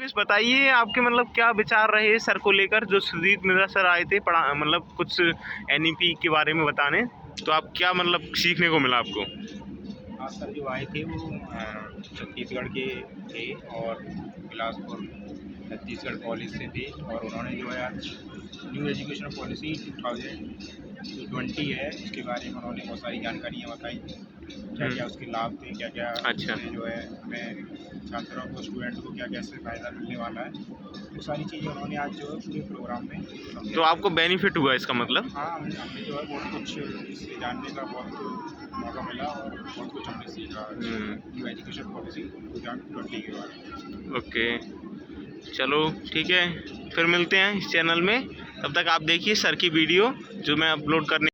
कुछ बताइए आपके मतलब क्या विचार रहे सर को लेकर, जो सुजीत मिश्रा सर आए थे पढ़ा मतलब कुछ एनईपी के बारे में बताने, तो आप क्या मतलब सीखने को मिला आपको? हाँ सर, जो आए थे वो छत्तीसगढ़ के थे और बिलासपुर छत्तीसगढ़ कॉलेज से थे। और उन्होंने जो है आज न्यू एजुकेशन पॉलिसी 2020 है उसके बारे में उन्होंने बहुत सारी जानकारियाँ बताई, क्या क्या उसके लाभ थे, क्या क्या अच्छा। उससे जो है हमें छात्रों को, स्टूडेंट को क्या क्या इससे फ़ायदा मिलने वाला है, वो सारी चीज़ें उन्होंने आज जो है पूरे प्रोग्राम में तो समझाई। आपको बेनिफिट हुआ इसका मतलब? हाँ, हमें जो है बहुत कुछ इससे जानने का बहुत मौका मिला और बहुत कुछ हमने सीखा आज न्यू एजुकेशन पॉलिसी 2020 के बारे में। ओके, चलो ठीक है, फिर मिलते हैं इस चैनल में। तब तक आप देखिए सर की वीडियो जो मैं अपलोड करने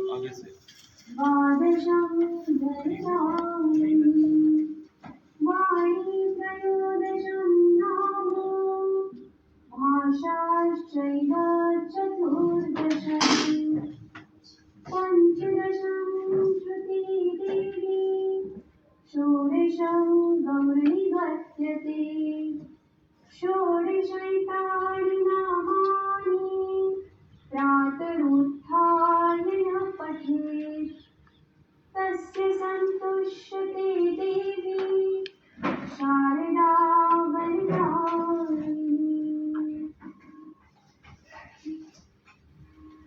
आगे से षोडशं गौरी गत्यते षोडशैतानि नामानि प्रातरुत्थाय यः पठेत् तस्य सन्तुष्यते देवी शारदा वरदायिनी।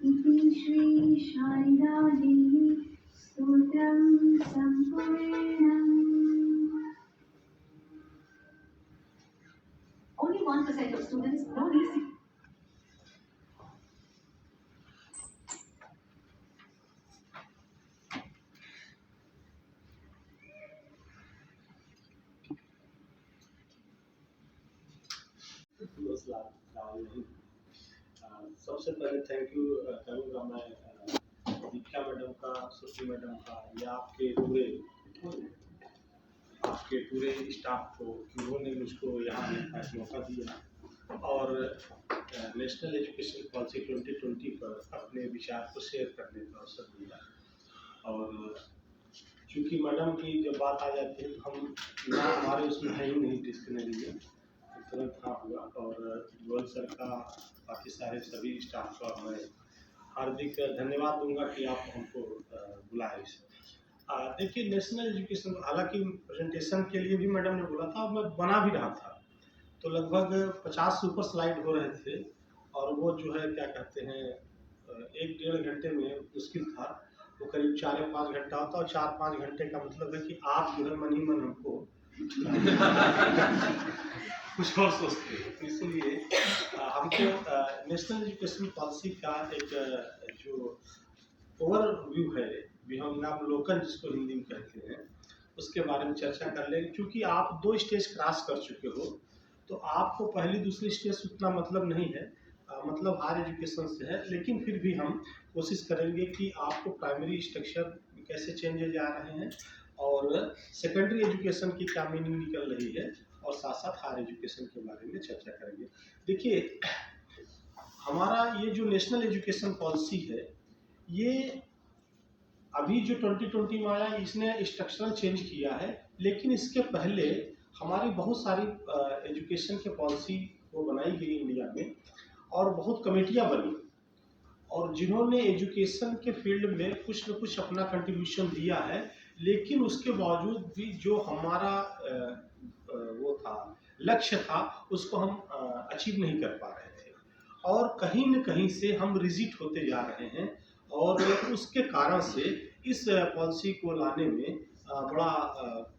इति श्री शारदा देवी स्तोत्रं सम्पूर्णम्। Only 1% of students know these. सबसे पहले थैंक यू करूँगा मैं दीक्षा मैडम का, सुश्री मैडम का या आपके पूरे स्टाफ को कि उन्होंने मुझको यहाँ मौका दिया और नेशनल एजुकेशन पॉलिसी 2020 पर अपने विचार को शेयर करने का अवसर दिया। और चूँकि मैडम की जब बात आ जाती है तो हम ना हमारे उसमें है ही नहीं डिस्कनरी में, तुरंत हाँ हुआ। और गोयल सर का, बाकी सारे सभी स्टाफ का मैं हार्दिक धन्यवाद दूंगा कि आप हमको बुलाए। देखिए नेशनल एजुकेशन, हालांकि प्रेजेंटेशन के लिए भी मैडम ने बोला था और मैं बना भी रहा था, तो लगभग 50 से ऊपर स्लाइड हो रहे थे और वो जो है क्या कहते हैं 1-1.5 घंटे में मुश्किल था, वो करीब 4-5 घंटा होता और 4-5 घंटे का मतलब है कि आप जो है मन ही मन हमको कुछ और सोचते हैं। तो इसलिए हमको नेशनल एजुकेशन पॉलिसी का एक जो ओवरव्यू है, विहंगावलोकन जिसको हिंदी में कहते हैं, उसके बारे में चर्चा कर लेंगे। क्योंकि आप 2 स्टेज क्रॉस कर चुके हो तो आपको पहली दूसरी स्टेज उतना मतलब नहीं है, मतलब हायर एजुकेशन से है, लेकिन फिर भी हम कोशिश करेंगे कि आपको प्राइमरी स्ट्रक्चर कैसे चेंजेज आ रहे हैं और सेकेंडरी एजुकेशन की क्या मीनिंग निकल रही है और साथ साथ हायर एजुकेशन के बारे में चर्चा करेंगे। देखिए हमारा ये जो नेशनल एजुकेशन पॉलिसी है, ये अभी जो 2020 में आया इसने स्ट्रक्चरल चेंज किया है, लेकिन इसके पहले हमारी बहुत सारी एजुकेशन के पॉलिसी वो बनाई गई इंडिया में और बहुत कमेटियां बनी और जिन्होंने एजुकेशन के फील्ड में कुछ न कुछ अपना कंट्रीब्यूशन दिया है, लेकिन उसके बावजूद भी जो हमारा वो था लक्ष्य था उसको हम अचीव नहीं कर पा रहे थे और कहीं न कहीं से हम रिजिट होते जा रहे हैं और उसके कारण से इस पॉलिसी को लाने में बड़ा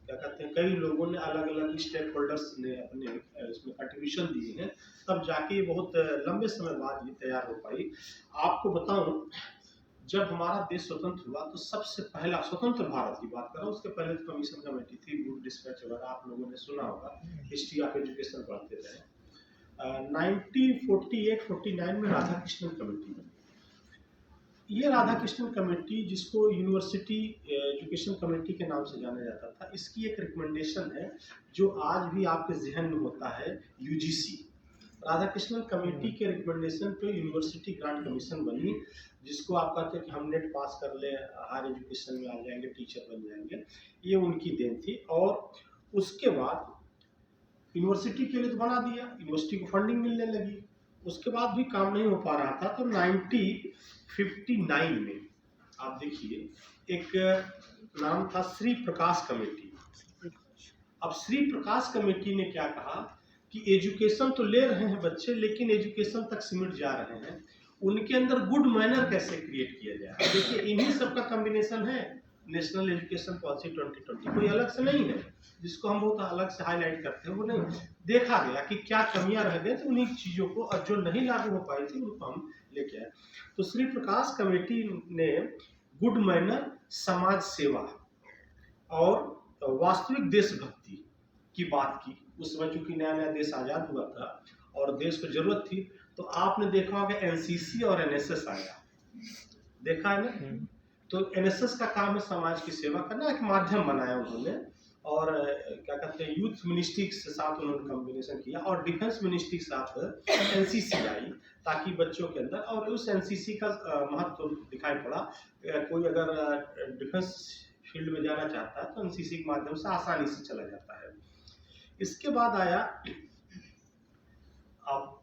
क्या कहते हैं, कई लोगों ने अलग-अलग स्टेक होल्डर्स ने अपने इसमें कंट्रीब्यूशन दिए हैं, तब जाके बहुत लंबे समय बाद ये तैयार हो पाई। आपको बताऊं, जब हमारा देश स्वतंत्र हुआ तो सबसे पहला, स्वतंत्र भारत की बात कर रहा हूँ, उसके पहले तो कमीशन कमेटी थी, गुड डिस्पैच वगैरह आप लोगों ने सुना होगा, हिस्ट्री ऑफ एजुकेशन पढ़ते रहे। 1948-49 में राधाकृष्णन कमेटी बनी। ये राधाकृष्णन कमेटी, जिसको यूनिवर्सिटी एजुकेशन कमेटी के नाम से जाना जाता था, इसकी एक रिकमेंडेशन है जो आज भी आपके जहन में होता है, यूजीसी। राधाकृष्णन कमेटी के रिकमेंडेशन पे यूनिवर्सिटी ग्रांट कमीशन बनी, जिसको आप कहते हैं कि हम नेट पास कर ले, हायर एजुकेशन में आ जाएंगे, टीचर बन जाएंगे, ये उनकी देन थी। और उसके बाद यूनिवर्सिटी के लिए तो बना दिया, यूनिवर्सिटी को फंडिंग मिलने लगी, उसके बाद भी काम नहीं हो पा रहा था। तो 1959 में आप देखिए एक नाम था श्री प्रकाश कमेटी। अब श्री प्रकाश कमेटी ने क्या कहा कि एजुकेशन तो ले रहे हैं बच्चे, लेकिन एजुकेशन तक सिमट जा रहे हैं, उनके अंदर गुड मैनर कैसे क्रिएट किया जाए। देखिए इन्हीं सब का कॉम्बिनेशन है नेशनल एजुकेशन पॉलिसी 2020, कोई अलग से नहीं है जिसको हम बहुत अलग से हाईलाइट करते हैं, वो नहीं। देखा गया कि क्या कमियां रह गई, तो उन्हीं चीज़ों को, और जो नहीं लागू हो पाई थी उनको हम लेके आए। तो श्री प्रकाश कमेटी ने गुड मैनर, समाज सेवा और वास्तविक देशभक्ति की बात की। उस समय चूंकि नया नया देश आज़ाद हुआ था और देश को जरूरत थी, तो आपने देखा होगा एनसीसी और एनएसएस आया, देखा है ना। तो एनएसएस का काम है समाज की सेवा करना, एक माध्यम बनाया उन्होंने। और क्या कहते हैं, यूथ मिनिस्ट्री के साथ उन्होंने कॉम्बिनेशन किया, और डिफेंस मिनिस्ट्री के साथ एनसीसी आई, ताकि बच्चों के अंदर, और उस एनसीसी का महत्व दिखाई पड़ा। कोई अगर डिफेंस फील्ड में जाना चाहता है तो एनसीसी के माध्यम से आसानी से चला जाता है। इसके बाद आया, अब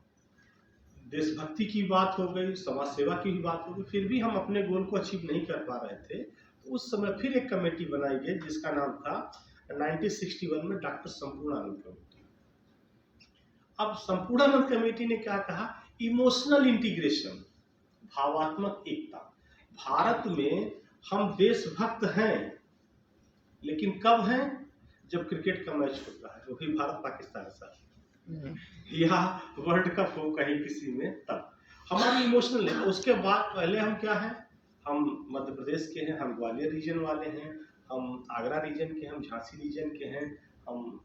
देशभक्ति की बात हो गई, समाज सेवा की भी बात हो गई, फिर भी हम अपने गोल को अचीव नहीं कर पा रहे थे। तो उस समय फिर एक कमेटी बनाई गई जिसका नाम था 1961 में डॉक्टर संपूर्णानंद कमेटी। अब संपूर्णानंद कमेटी ने क्या कहा, इमोशनल इंटीग्रेशन, भावात्मक एकता। भारत में हम देशभक्त हैं, लेकिन कब हैं, जब क्रिकेट का मैच होता है, वो भी भारत पाकिस्तान के साथ, या वर्ल्ड कप हो कहीं किसी में, तब हमारी इमोशनल है। उसके बाद पहले हम क्या हैं, हम मध्य प्रदेश के हैं, हम ग्वालियर रीजन वाले हैं, हम आगरा रीजन के, हम झांसी रीजन के हैं, हम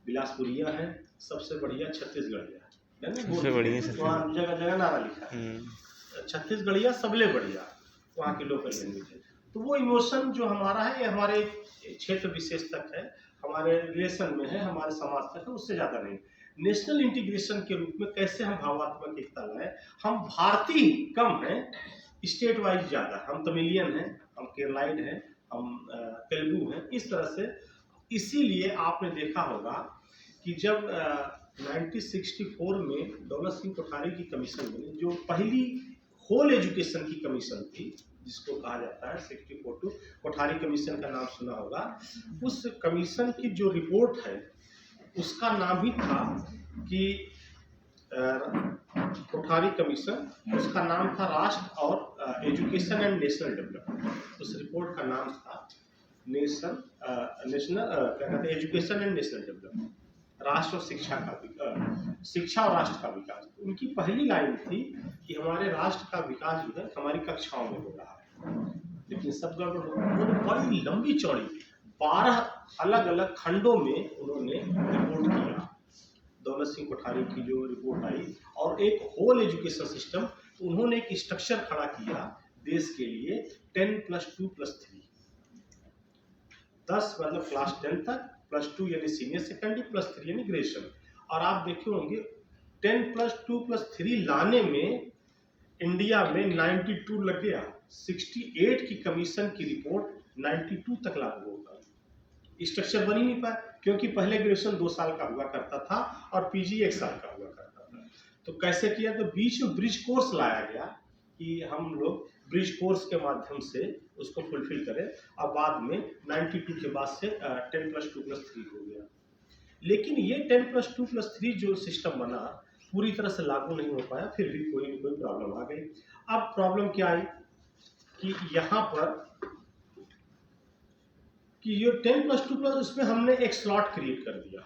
बिलासपुरिया हैं, सबसे बढ़िया छत्तीसगढ़िया है ना, वहाँ जगह जगह नारा लिखा है, छत्तीसगढ़िया सबले बढ़िया, वहाँ की लोकल लैंग्वेज है। तो वो इमोशन जो हमारा है, ये हमारे क्षेत्र विशेष तक है, हमारे रिलेशन में है, हमारे समाज तक है, उससे ज़्यादा नहीं। नेशनल इंटीग्रेशन के रूप में कैसे हम भावात्मक एकता लाएं। हम भारतीय कम हैं, स्टेट वाइज ज़्यादा, हम तमिलियन हैं, हम केरलाइट हैं, हम तेलुगु हैं, इस तरह से। इसीलिए आपने देखा होगा कि जब 1964 में दौलत सिंह कोठारी की कमीशन बनी, जो पहली होल एजुकेशन की कमीशन थी, जिसको कहा जाता है 64 कोठारी कमीशन का नाम सुना होगा। उस कमीशन की जो रिपोर्ट है उसका नाम ही था कि कोठारी कमीशन, उसका नाम था राष्ट्र और एजुकेशन एंड नेशनल डेवलपमेंट। उस रिपोर्ट का नाम था नेशनल क्या कहते हैं, एजुकेशन एंड नेशनल डेवलपमेंट, राष्ट्र और शिक्षा का शिक्षा और राष्ट्र का विकास। उनकी पहली लाइन थी कि हमारे राष्ट्र का विकास जो है हमारी कक्षाओं में हो रहा है, लेकिन सब गड़बड़ हो रहा है। उन्होंने बड़ी लंबी चौड़ी 12 अलग अलग खंडों में उन्होंने रिपोर्ट किया, दौलत सिंह कोठारी की जो रिपोर्ट आई, और एक होल एजुकेशन सिस्टम, उन्होंने एक स्ट्रक्चर खड़ा किया देश के लिए 10+2+3, 10 मतलब क्लास 10 तक, +2 यानी सीनियर सेकेंडरी, +3 यानी ग्रेजुएशन। और आप देखे होंगे 10+2+3 लाने में इंडिया में 92 लग गया। 68 की कमीशन की रिपोर्ट 92 तक लागू होगा। स्ट्रक्चर बन ही नहीं पाया, क्योंकि पहले ग्रेजुएशन 2 साल का हुआ करता था और पीजी 1 साल का हुआ करता था। तो कैसे किया, तो बीच में ब्रिज कोर्स लाया गया कि हम लोग ब्रिज कोर्स के माध्यम से उसको फुलफिल करें, और बाद में 92 के बाद से 10+2+3 हो गया। लेकिन ये 10+2+3 जो सिस्टम बना पूरी तरह से लागू नहीं हो पाया, फिर भी कोई न कोई प्रॉब्लम आ गई। अब प्रॉब्लम क्या आई कि यहाँ पर कि ये 10+2+, उसमें हमने एक स्लॉट क्रिएट कर दिया।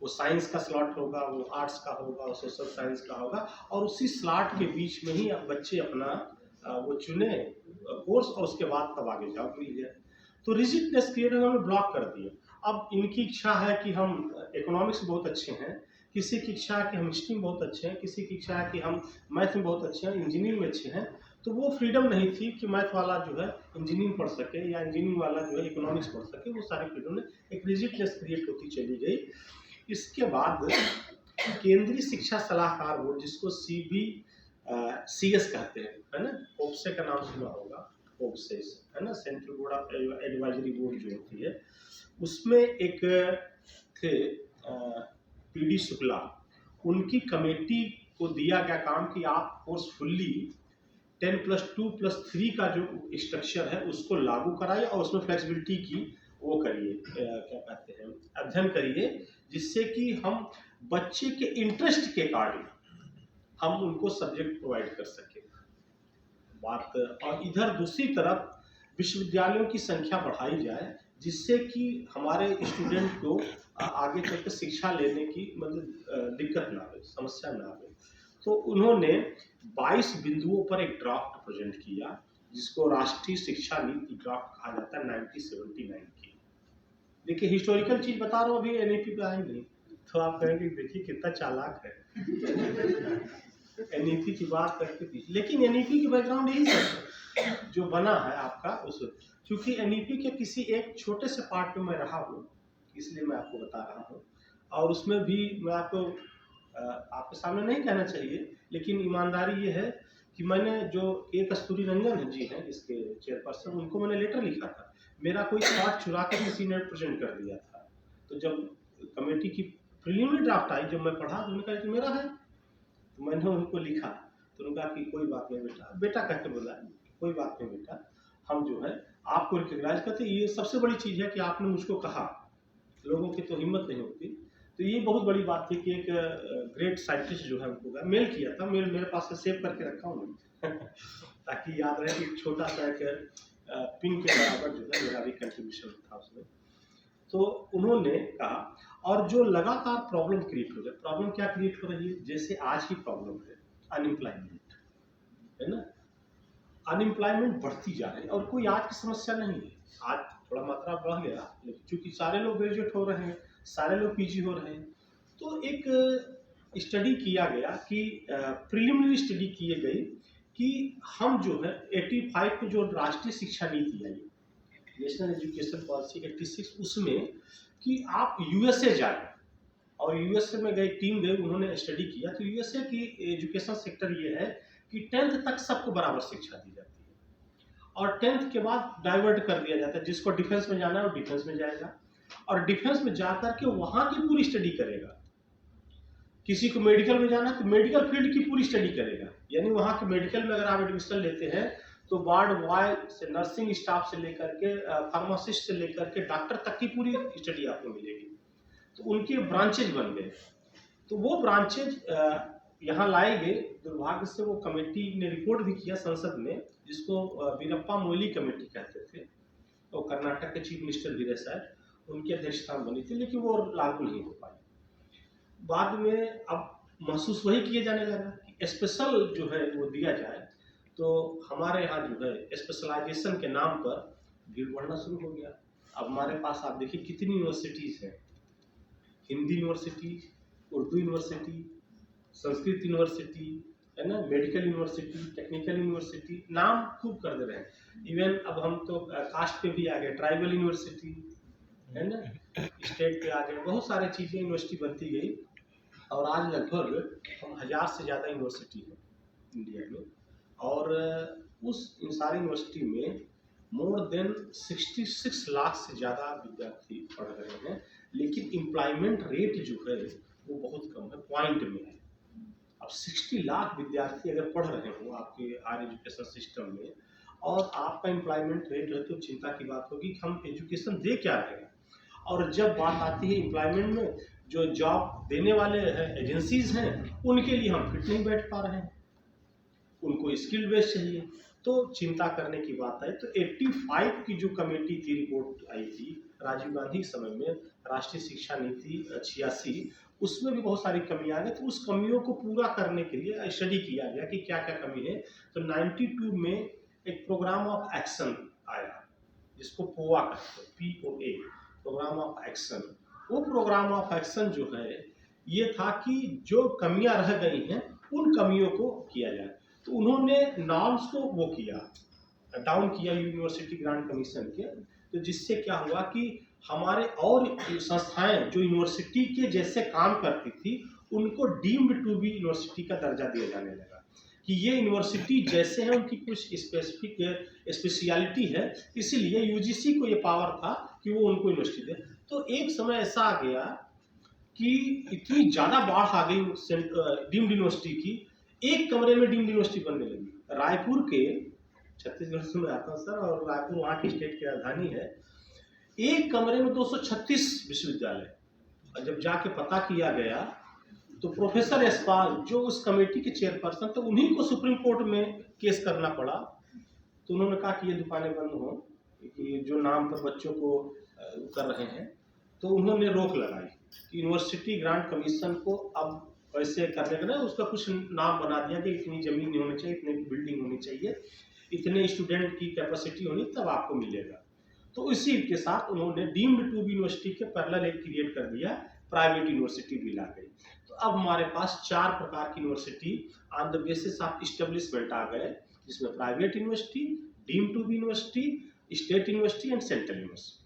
वो साइंस का स्लॉट होगा, वो आर्ट्स का होगा, वो सोशल साइंस का होगा, और उसी स्लॉट के बीच में ही अब बच्चे अपना वो चुने कोर्स और उसके बाद तब आगे जॉब मिल जाए। तो रिजिडनेस क्रिएट उन्होंने ब्लॉक कर दिया। अब इनकी इच्छा है कि हम इकोनॉमिक्स बहुत अच्छे हैं, किसी की इच्छा है कि हम हिस्ट्री में बहुत अच्छे हैं, किसी की इच्छा है कि हम मैथ में बहुत अच्छे हैं, इंजीनियरिंग में अच्छे हैं। तो वो फ्रीडम नहीं थी कि मैथ वाला जो है इंजीनियरिंग पढ़ सके या इंजीनियरिंग वाला जो है इकोनॉमिक्स पढ़ सके। वो सारी फ्रीडम में एक रिजिडनेस क्रिएट होती चली गई। इसके बाद केंद्रीय शिक्षा सलाहकार बोर्ड, जिसको CBCS कहते हैं, है ना, पोप्से का नाम सुना होगा, पोप्सेस है ना, central board of advisory board जो होती है, उसमें एक थे PD शुक्ला। उनकी कमेटी को दिया गया काम कि आप फोर्सफुल्ली 10+2+3 का जो स्ट्रक्चर है उसको लागू कराइए और उसमें फ्लेक्सिबिलिटी की वो करिए, क्या कहते हैं, अध्ययन करिए, जिससे कि हम बच्चे के इंटरेस्ट के अकॉर्डिंग हम उनको सब्जेक्ट प्रोवाइड कर सकें बात। और इधर दूसरी तरफ विश्वविद्यालयों की संख्या बढ़ाई जाए, जिससे कि हमारे स्टूडेंट को आगे चलकर शिक्षा लेने की मतलब दिक्कत ना आए, समस्या ना आए। तो उन्होंने 22 बिंदुओं पर एक ड्राफ्ट प्रेजेंट किया, जिसको राष्ट्रीय शिक्षा नीति ड्राफ्ट कहा जाता है 1979 की। देखिए हिस्टोरिकल चीज बता रहा हूँ, अभी NEP पे आएंगे तो आप कहेंगे देखिए कितना चालाक है NEP की बात करके भी। लेकिन NEP की बैकग्राउंड यही सब जो बना है आपका उस, क्योंकि NEP के किसी एक छोटे से पार्ट में मैं रहा हूँ, इसलिए मैं आपको बता रहा हूँ। और उसमें भी मैं आपके सामने नहीं कहना चाहिए, लेकिन ईमानदारी ये है कि मैंने जो एक कस्तूरी रंजन जी हैं इसके चेयरपर्सन, उनको मैंने लेटर लिखा था। मेरा कोई थॉट चुरा के किसी ने प्रेजेंट कर दिया था। तो जब कमेटी की प्रीलिमिनरी ड्राफ्ट आई, जब मैं पढ़ा तो उन्होंने कहा कि मेरा है। तो मैंने उनको लिखा, तो उन्होंने कहा कि कोई बात नहीं बेटा, बेटा कहते बोला कोई बात नहीं बेटा, हम जो है आपको रिकॉग्नाइज करते। ये सबसे बड़ी चीज़ है कि आपने मुझको कहा, लोगों की तो हिम्मत नहीं होती। तो ये बहुत बड़ी बात थी कि एक ग्रेट साइंटिस्ट जो है उनको मेल किया था, मेल मेरे पास से सेव करके रखा हूँ ताकि याद रहे कि छोटा सा एक पिन के बराबर जो है मेरा भी कंट्रीब्यूशन था उसमें। तो उन्होंने कहा, और जो लगातार प्रॉब्लम क्रिएट हो जाए, प्रॉब्लम क्या क्रिएट हो रही है, जैसे आज की प्रॉब्लम है अनएम्प्लॉयमेंट, है ना, अनएम्प्लॉयमेंट बढ़ती जा रही है। और कोई आज की समस्या नहीं है, आज थोड़ा मात्रा बढ़ गया, लेकिन चूंकि सारे लोग ग्रेजुएट हो रहे हैं, सारे लोग PG हो रहे हैं। तो एक स्टडी किया गया कि प्रिलिमिनरी स्टडी किए गई कि हम जो है 85 को जो राष्ट्रीय शिक्षा नीति आई, नेशनल एजुकेशन पॉलिसी 86, उसमें कि आप USA जाए, और USA में गई टीम गई, उन्होंने स्टडी किया। तो USA की एजुकेशन सेक्टर ये है कि 10th तक सबको बराबर शिक्षा दी जाती है, और 10th के बाद डाइवर्ट कर दिया जाता है। जिसको डिफेंस में जाना है वो डिफेंस में जाएगा, और डिफेंस में जाकर के वहाँ की पूरी स्टडी करेगा। किसी को मेडिकल में जाना है तो मेडिकल फील्ड की पूरी स्टडी करेगा, यानी वहाँ के मेडिकल में अगर आप एडमिशन लेते हैं तो वार्ड बॉय से नर्सिंग स्टाफ से लेकर के फार्मासिस्ट से लेकर के डॉक्टर तक की पूरी स्टडी आपको मिलेगी। तो उनके ब्रांचेज बन गए। तो वो ब्रांचेज यहाँ लाए गए। दुर्भाग्य से वो कमेटी ने रिपोर्ट भी किया संसद में, जिसको वीरप्पा मोइली कमेटी कहते थे। तो कर्नाटक के चीफ मिनिस्टर भी रहे शायद, उनकी अध्यक्षता में बनी थी, लेकिन वो लागू नहीं हो पाई। बाद में अब महसूस वही किए जाने लगा कि स्पेशल जो है वो दिया जाए। तो हमारे यहाँ जो है स्पेशलाइजेशन के नाम पर भीड़ बढ़ना शुरू हो गया। अब हमारे पास आप देखिए कितनी यूनिवर्सिटीज़ हैं, Hindi university, Urdu university, Sanskrit university, है ना, मेडिकल यूनिवर्सिटी, टेक्निकल यूनिवर्सिटी, नाम खूब कर दे रहे हैं। इवन अब हम तो कास्ट पे भी आ गए, ट्राइबल यूनिवर्सिटी, है ना, स्टेट पे आ गए, बहुत सारी चीज़ें यूनिवर्सिटी बनती गई। और आज लगभग हम 1000 से ज़्यादा यूनिवर्सिटी है इंडिया में, और उस इन सारी यूनिवर्सिटी में मोर देन 66 लाख से ज़्यादा विद्यार्थी पढ़ रहे हैं। लेकिन एम्प्लॉयमेंट रेट जो है वो बहुत कम है, पॉइंट में है। अब 60 लाख विद्यार्थी अगर पढ़ रहे हो आपके हायर एजुकेशन सिस्टम में, और आपका एम्प्लॉयमेंट रेट है, तो चिंता की बात होगी कि हम एजुकेशन दे क्या रहे हैं। और जब बात आती है एम्प्लॉयमेंट में, जो जॉब देने वाले एजेंसीज हैं उनके लिए हम फिट नहीं बैठ पा रहे हैं, उनको स्किल बेस चाहिए। तो चिंता करने की बात है। तो 85 की जो कमेटी थी, रिपोर्ट आई थी राजीव गांधी के समय में, राष्ट्रीय शिक्षा नीति 86, उसमें भी बहुत सारी कमियां आ गई। तो उस कमियों को पूरा करने के लिए स्टडी किया गया कि क्या क्या कमी है। तो 92 में एक प्रोग्राम ऑफ एक्शन आया जिसको पोआ कहते हैं, POA, प्रोग्राम ऑफ एक्शन। वो प्रोग्राम ऑफ एक्शन जो है ये था कि जो कमियां रह गई हैं उन कमियों को किया जाए। तो उन्होंने नॉर्म्स को वो किया, डाउन किया यूनिवर्सिटी ग्रांट कमीशन के। तो जिससे क्या हुआ कि हमारे और संस्थाएं जो यूनिवर्सिटी के जैसे काम करती थी उनको डीम्ड टू बी यूनिवर्सिटी का दर्जा दिया जाने लगा कि ये यूनिवर्सिटी जैसे हैं, उनकी कुछ स्पेसिफिक स्पेशलिटी है, इसीलिए यूजीसी को ये पावर था कि वो उनको यूनिवर्सिटी दे। तो एक समय ऐसा आ गया कि इतनी ज़्यादा बाढ़ आ गई डीम्ड यूनिवर्सिटी की, एक कमरे में डीम्ड यूनिवर्सिटी बनने लगी। रायपुर के, छत्तीसगढ़ से मैं आता हूँ सर, और रायपुर वहाँ की स्टेट की राजधानी है, एक कमरे में 236 विश्वविद्यालय। और जब जाके पता किया गया तो प्रोफेसर यशपाल जो उस कमेटी के चेयरपर्सन, तो उन्हीं को सुप्रीम कोर्ट में केस करना पड़ा। तो उन्होंने कहा कि ये दुकानें बंद हों, कि जो नाम पर बच्चों को कर रहे हैं। तो उन्होंने रोक लगाई कि यूनिवर्सिटी ग्रांट कमीशन को अब वैसे करने का ना, उसका कुछ नाम बना दिया कि इतनी ज़मीन नहीं होनी चाहिए, इतनी बिल्डिंग होनी चाहिए, इतने स्टूडेंट की कैपेसिटी होनी, तब आपको मिलेगा। तो इसी के साथ उन्होंने डीम्ड टू बी यूनिवर्सिटी के पैरेलल एक क्रिएट कर दिया, प्राइवेट यूनिवर्सिटी भी ला गई। तो अब हमारे पास 4 प्रकार की university on the basis of establishment आ गए, जिसमें private university, deemed to be university, state university and central university.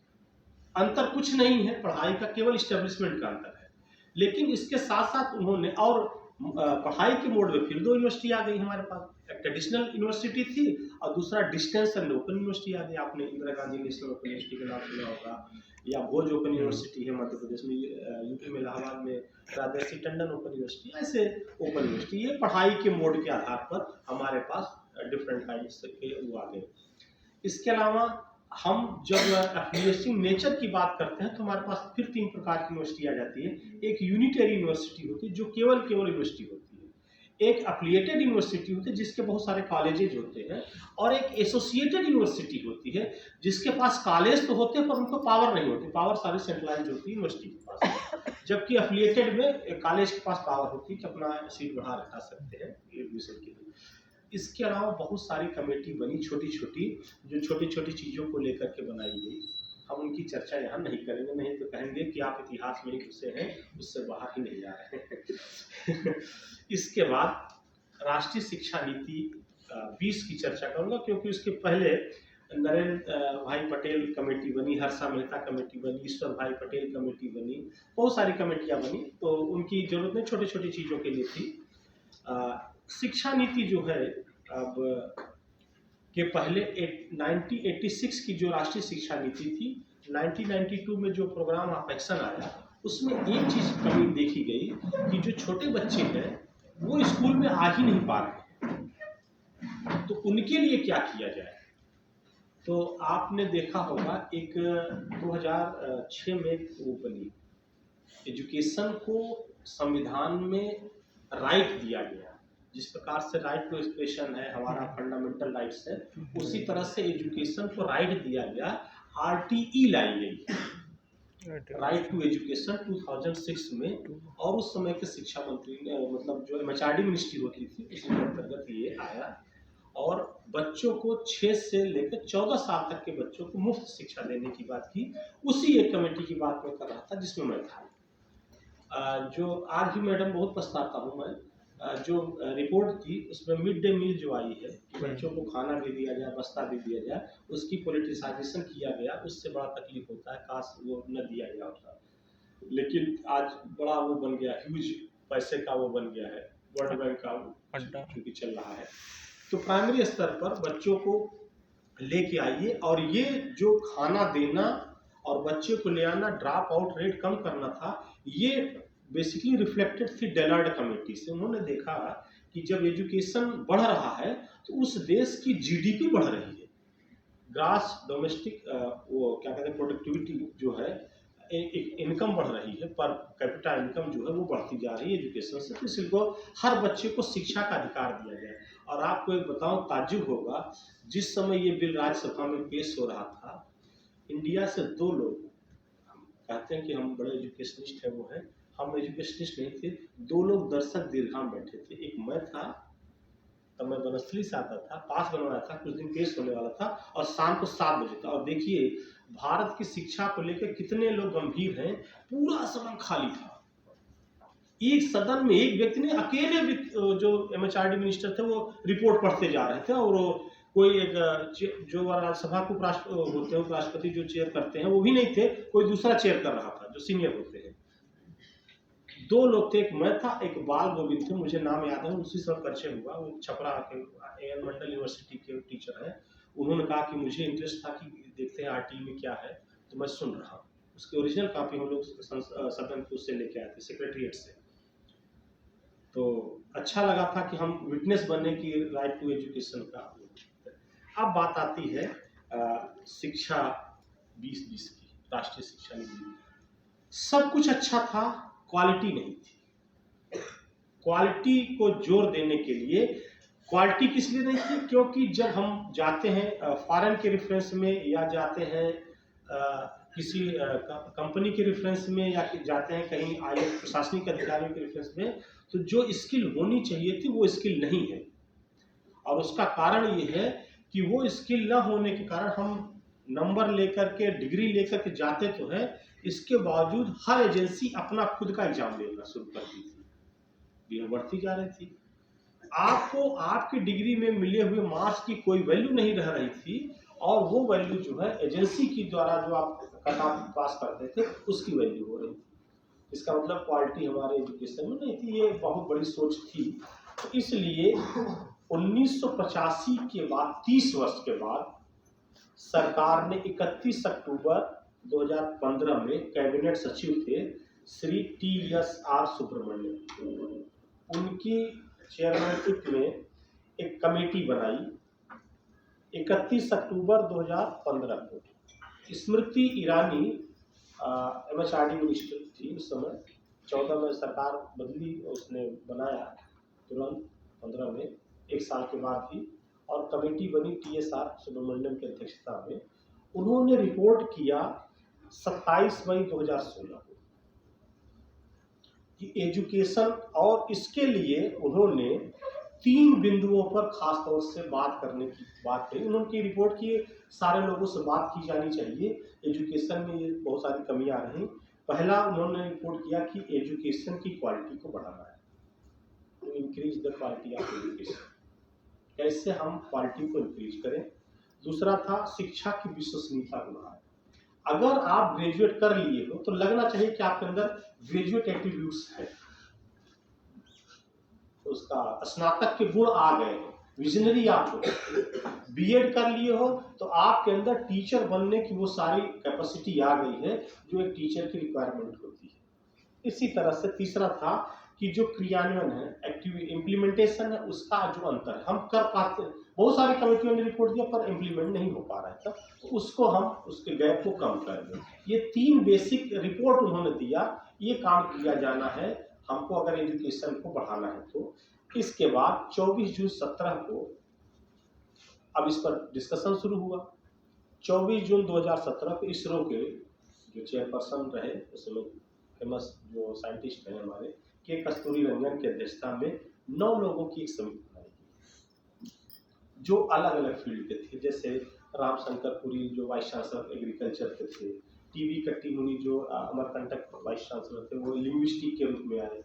अंतर कुछ नहीं है, पढ़ाई का केवल इस्टेब्लिशमेंट का अंतर है। लेकिन इसके साथ साथ उन्होंने और पढ़ाई के मोड में फिर 2 यूनिवर्सिटी आ गई हमारे पास। एक ट्रेडिशनल यूनिवर्सिटी थी और दूसरा डिस्टेंस एंड ओपन यूनिवर्सिटी आ गई। आपने Indira Gandhi national open university का नाम सुना होगा, या भोज ओपन यूनिवर्सिटी है मध्य प्रदेश में, यूपी में इलाहाबाद में राजर्षि टंडन ओपन यूनिवर्सिटी, ऐसे ओपन यूनिवर्सिटी। ये पढ़ाई के मोड के आधार पर हमारे पास डिफरेंट टाइप्स के वो आ गए। इसके अलावा हम जब एफिलिएटिंग नेचर की बात करते हैं तो हमारे पास फिर 3 प्रकार की यूनिवर्सिटी आ जाती है। एक यूनिटरी यूनिवर्सिटी होती है जो केवल यूनिवर्सिटी होती है, एक एफिलिएटेड यूनिवर्सिटी होती है जिसके बहुत सारे कॉलेजेज होते हैं, और एक एसोसिएटेड यूनिवर्सिटी होती है जिसके पास कॉलेज तो होते हैं पर उनको पावर नहीं होती, पावर सारी सेंट्रलाइज होती है यूनिवर्सिटी के पास। जबकि एफिलिएटेड में कॉलेज के पास पावर होती है कि अपना सीट बढ़ा रखा सकते हैं एडमिशन के लिए। इसके अलावा बहुत सारी कमेटी बनी छोटी छोटी, जो छोटी छोटी चीज़ों को लेकर के बनाई गई। हम उनकी चर्चा यहाँ नहीं करेंगे, नहीं तो कहेंगे कि आप इतिहास में ही घुसे हैं, उससे बाहर ही नहीं जा रहे हैं। इसके बाद राष्ट्रीय शिक्षा नीति 20 की चर्चा करूँगा, क्योंकि उसके पहले नरेंद्र भाई पटेल कमेटी बनी, हर्षा मेहता कमेटी बनी, ईश्वर भाई पटेल कमेटी बनी, बहुत सारी कमेटियाँ बनी। तो उनकी जरूरत नहीं, छोटी छोटी चीज़ों के लिए थी। शिक्षा नीति जो है अब के पहले 1986 की जो राष्ट्रीय शिक्षा नीति थी, 1992 में जो प्रोग्राम ऑफ एक्शन आया, उसमें एक चीज़ कमी देखी गई कि जो छोटे बच्चे हैं वो स्कूल में आ ही नहीं पा रहे, तो उनके लिए क्या किया जाए। तो आपने देखा होगा एक 2006 में वो बनी, एजुकेशन को संविधान में राइट दिया गया। जिस प्रकार से राइट टू एजुकेशन है हमारा फंडामेंटल राइट्स है, उसी तरह से एजुकेशन को राइट दिया गया, RTE लाई गई, राइट टू एजुकेशन 2006 में। और उस समय के शिक्षा मंत्री ने, मतलब जो MHRD मिनिस्ट्री होती थी, उसी के अंतर्गत ये आया, और बच्चों को 6 से लेकर 14 साल तक के बच्चों को मुफ्त शिक्षा देने की बात की। उसी एक कमेटी की बात मैं कर रहा था जिसमें मैं था। जो आज भी मैडम बहुत पछताता हूँ मैं, जो रिपोर्ट थी उसमें मिड डे मील जो आई है कि बच्चों को खाना भी दिया जाए, बस्ता भी दिया जाए, उसकी पॉलिटिसाइजेशन किया गया। उससे बड़ा तकलीफ होता है, काश वो न दिया गया होता। लेकिन आज बड़ा वो बन गया, ह्यूज पैसे का वो बन गया है, वर्ल्ड बैंक का क्योंकि चल रहा है। तो प्राइमरी स्तर पर बच्चों को लेके आइए, और ये जो खाना देना और बच्चे को ले आना, ड्रॉप आउट रेट कम करना था, ये बेसिकली रिफ्लेक्टेड थी डेलार्ड कमेटी से। उन्होंने देखा कि जब एजुकेशन बढ़ रहा है तो उस देश की GDP बढ़ रही है, ग्रास डोमेस्टिक वो क्या कहते हैं प्रोडक्टिविटी जो है, इनकम बढ़ रही है, पर कैपिटा इनकम जो है वो बढ़ती जा रही है एजुकेशन से। तो इसको हर बच्चे को शिक्षा का अधिकार दिया जाए। और आपको एक बताऊं, ताज्जुब होगा, जिस समय ये बिल राज्यसभा में पेश हो रहा था, इंडिया से 2 लोग, हम कहते हैं कि हम बड़े एजुकेशनिस्ट हैं, वो हैं हम एजुकेशनिस्ट नहीं थे, 2 लोग दर्शक दीर्घाम बैठे थे। एक मैं था, तब मैं बनस्थली से आता था, पास बनवाया था, कुछ दिन पेश होने वाला था और शाम को 7 बजे था। और देखिए भारत की शिक्षा को लेकर कितने लोग गंभीर हैं, पूरा सदन खाली था। एक सदन में एक व्यक्ति ने अकेले जो MHRD मिनिस्टर थे वो रिपोर्ट पढ़ते जा रहे थे, और वो कोई एक जो राज्यसभा को होते हैं उपराष्ट्रपति जो चेयर करते हैं वो भी नहीं थे, कोई दूसरा चेयर कर रहा था जो सीनियर होते हैं। 2 लोग थे, एक मैं था, एक बाल गोविंद थे, मुझे नाम याद है, उसी समय परिचय हुआ। वो छपरा के AN मंडल यूनिवर्सिटी के टीचर हैं। उन्होंने कहा कि मुझे इंटरेस्ट था कि देखते हैं RT में क्या है, तो मैं सुन रहा हूँ। उसकी ओरिजिनल कॉपी हम लोग सदन को उससे लेके आए थे, सेक्रेटरीट से। तो अच्छा लगा था कि हम विटनेस बनने की राइट टू एजुकेशन का। अब बात आती है शिक्षा 2020 की, राष्ट्रीय शिक्षा नीति। सब कुछ अच्छा था, क्वालिटी नहीं थी। क्वालिटी को जोर देने के लिए, क्वालिटी किस लिए नहीं थी? क्योंकि जब हम जाते हैं फॉरेन के रेफरेंस में, या जाते हैं किसी कंपनी के रेफरेंस में, या जाते हैं कहीं IAS प्रशासनिक अधिकारियों के रेफरेंस में, तो जो स्किल होनी चाहिए थी वो स्किल नहीं है। और उसका कारण ये है कि वो स्किल न होने के कारण हम नंबर लेकर के, डिग्री लेकर के जाते तो है, इसके बावजूद हर एजेंसी अपना खुद का एग्जाम लेना शुरू कर दी थी, भीड़ बढ़ती जा रही थी। आपको आपकी डिग्री में मिले हुए मार्क्स की कोई वैल्यू नहीं रह रही थी, और वो वैल्यू जो है एजेंसी की द्वारा जो आप कट ऑफ पास करते थे उसकी वैल्यू हो रही थी। इसका मतलब क्वालिटी हमारे एजुकेशन में नहीं थी। ये बहुत बड़ी सोच थी। तो इसलिए 1985 के बाद, 30 वर्ष के बाद, सरकार ने 31 अक्टूबर 2015 में कैबिनेट सचिव थे श्री TSR सुब्रमण्यम, उनकी चेयरमैनशिप में एक कमेटी बनाई 31 अक्टूबर 2015 को। स्मृति ईरानी MHRD मिनिस्टर थी उस समय। 14 में सरकार बदली, उसने बनाया तुरंत 15 में, 1 साल के बाद ही, और कमेटी बनी TSR सुब्रमण्यम की अध्यक्षता में। उन्होंने रिपोर्ट किया 27 मई 2016 को कि एजुकेशन, और इसके लिए उन्होंने 3 बिंदुओं पर खास तौर से बात करने की बात कही। उन्होंने रिपोर्ट की सारे लोगों से बात की जानी चाहिए, एजुकेशन में ये बहुत सारी कमियां रही। पहला उन्होंने रिपोर्ट किया कि एजुकेशन की क्वालिटी को बढ़ाना है, to increase the quality of education. कैसे हम क्वालिटी को इंक्रीज करें। दूसरा था शिक्षा की विश्वसनीयता बढ़ाना। अगर आप ग्रेजुएट कर लिए हो तो लगना चाहिए कि आपके अंदर ग्रेजुएट एट्रीब्यूट्स है, उसका स्नातक के गुण आ गए हैं, विजनरी आप हो। B.Ed कर लिए हो तो आपके अंदर टीचर बनने की वो सारी कैपेसिटी आ गई है जो एक टीचर की रिक्वायरमेंट होती है। इसी तरह से तीसरा था कि जो क्रियान्वयन है, एक्टिव इम्प्लीमेंटेशन है, उसका जो अंतर है, हम कर पाते, बहुत सारी कमेटियों ने रिपोर्ट दिया पर इम्प्लीमेंट नहीं हो पा रहा था, तो उसको हम उसके गैप को कम कर दें। ये 3 बेसिक रिपोर्ट उन्होंने दिया, ये काम किया जाना है हमको अगर एजुकेशन को बढ़ाना है तो। इसके बाद 24 जून 17 को अब इस पर डिस्कशन शुरू हुआ। 24 जून 2017 को इसरो के जो चेयरपर्सन रहे, उसमें फेमस जो साइंटिस्ट हैं हमारे के कस्तूरी रंजन की अध्यक्षता में 9 लोगों की एक समिति बनाई गई जो अलग अलग फील्ड के थे। जैसे रामशंकर पुरी जो वाइस चांसलर एग्रीकल्चर के थे, टीवी कट्टी मुनि जो अमरकंटक वाइस चांसलर थे वो लिंग्विस्टिक के रूप में आए,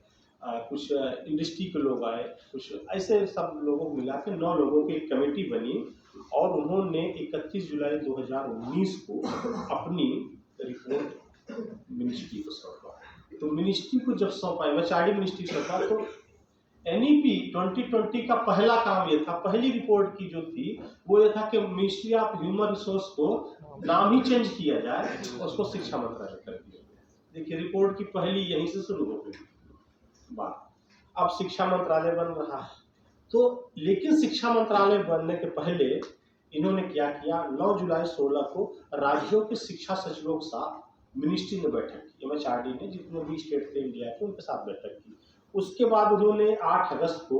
कुछ इंडस्ट्री के लोग आए, कुछ ऐसे सब लोगों को मिला के 9 लोगों की एक कमेटी बनी और उन्होंने 31 जुलाई 2019 को अपनी रिपोर्ट मिनिस्ट्री को सौंपा। तो मिनिस्ट्री को जब सौंपा, MHRD मिनिस्ट्री सौंपा, तो NEP 2020 का पहला काम ये था, पहली रिपोर्ट की जो थी वो ये था कि मिनिस्ट्री ऑफ ह्यूमन रिसोर्स को नाम ही चेंज किया जाए, उसको शिक्षा मंत्रालय कर दिया गया। देखिए रिपोर्ट की पहली यहीं से शुरू हो गई बात। अब शिक्षा मंत्रालय बन रहा है तो, लेकिन शिक्षा मंत्रालय बनने के पहले इन्होंने क्या किया, 9 जुलाई 16 को राज्यों के शिक्षा सचिवों के साथ मिनिस्ट्री ने बैठक की। MHRD ने जितने भी स्टेट थे इंडिया के उनके साथ बैठक की। उसके बाद उन्होंने 8 अगस्त को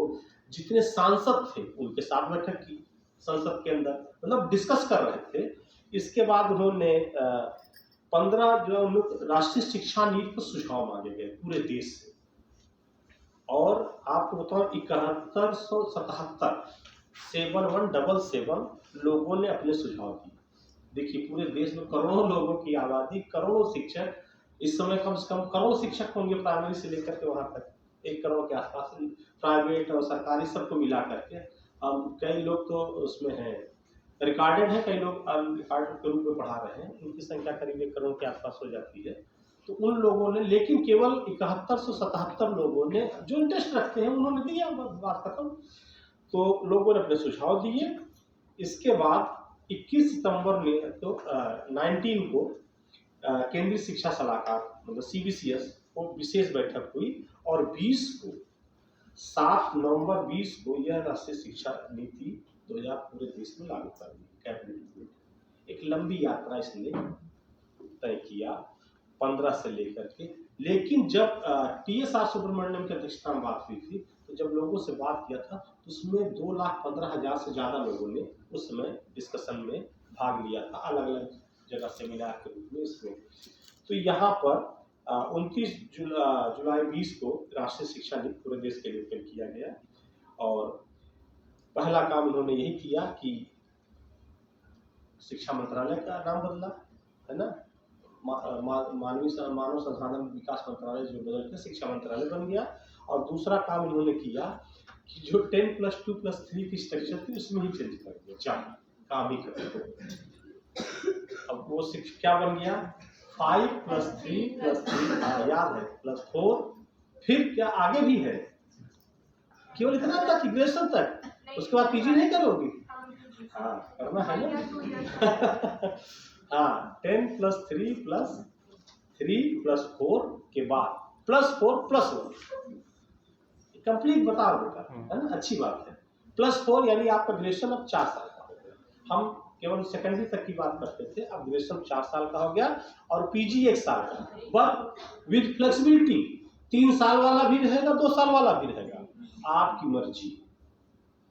जितने सांसद थे उनके साथ बैठक की संसद के अंदर, मतलब डिस्कस कर रहे थे। इसके बाद उन्होंने 15 जो हम लोग राष्ट्रीय शिक्षा नीति पर सुझाव मांगे गए पूरे देश से, और आपको बताऊं 7177 लोगों ने अपने सुझाव दिए। देखिए पूरे देश में करोड़ों लोगों की आबादी, करोड़ों शिक्षक, इस समय कम से कम करोड़ों शिक्षक होंगे प्राइमरी से लेकर के वहां तक, 1 करोड़ के आसपास, प्राइवेट और सरकारी सबको मिला करके। कई लोग तो उसमें हैं, रिकॉर्डेड है, कई लोग अनरिकॉर्डेड के रूप में पढ़ा रहे हैं, उनकी संख्या करीब 1 करोड़ के आसपास हो जाती है। तो उन लोगों ने, लेकिन केवल 7177 लोगों ने जो इंटरेस्ट रखते हैं उन्होंने दिया, बात खत्म। तो लोगों ने अपने सुझाव दिए। इसके बाद 21 सितंबर में तो 19 को केंद्रीय शिक्षा सलाहकार मतलब CBCS को विशेष बैठक हुई, और 7 नवंबर 20 को यह राष्ट्रीय शिक्षा नीति 2000 पूरे देश में लागू कर दी कैबिनेट में। एक लंबी यात्रा इसने तय किया 15 से लेकर के, लेकिन जब TSR सुब्रमण्यम की अध्यक्षता में बात हुई थी, तो जब लोगों से बात किया था तो उसमें 2,15,000 से ज़्यादा लोगों ने उस समय डिस्कशन में भाग लिया था, अलग अलग जगह सेमिनार के रूप में इसमें। तो यहाँ पर 29 जुलाई 20 को राष्ट्रीय शिक्षा नीति पूरे देश के लिए पेश किया गया, और पहला काम इन्होंने यही किया कि शिक्षा मंत्रालय का नाम बदला, है ना, मानव संसाधन विकास मंत्रालय जो बदल के शिक्षा मंत्रालय बन गया। और दूसरा काम इन्होंने किया कि जो 10+2+3 की स्ट्रक्चर थी उसमें ही चेंज कर दिया, 4 काम ही कर दिया। अब वो शिक्षा क्या बन गया, 5+3+3 याद है, +4, फिर क्या आगे भी है, केवल इतना तक ग्रेजुएशन तक, उसके बाद PG नहीं करोगी? हाँ करना है ना। हाँ 10+3+3+4 के बाद +4+1 कंप्लीट बताओ बेटा, है ना, अच्छी बात है। +4 यानी आपका ग्रेजुएशन अब 4 साल का हो गया। हम केवल सेकेंडरी तक की बात करते थे, अब ग्रेजुएशन 4 साल का हो गया, और PG 1 साल का, बट विद फ्लेक्सिबिलिटी, 3 साल वाला भी रहेगा, 2 साल वाला भी रहेगा, आपकी मर्जी।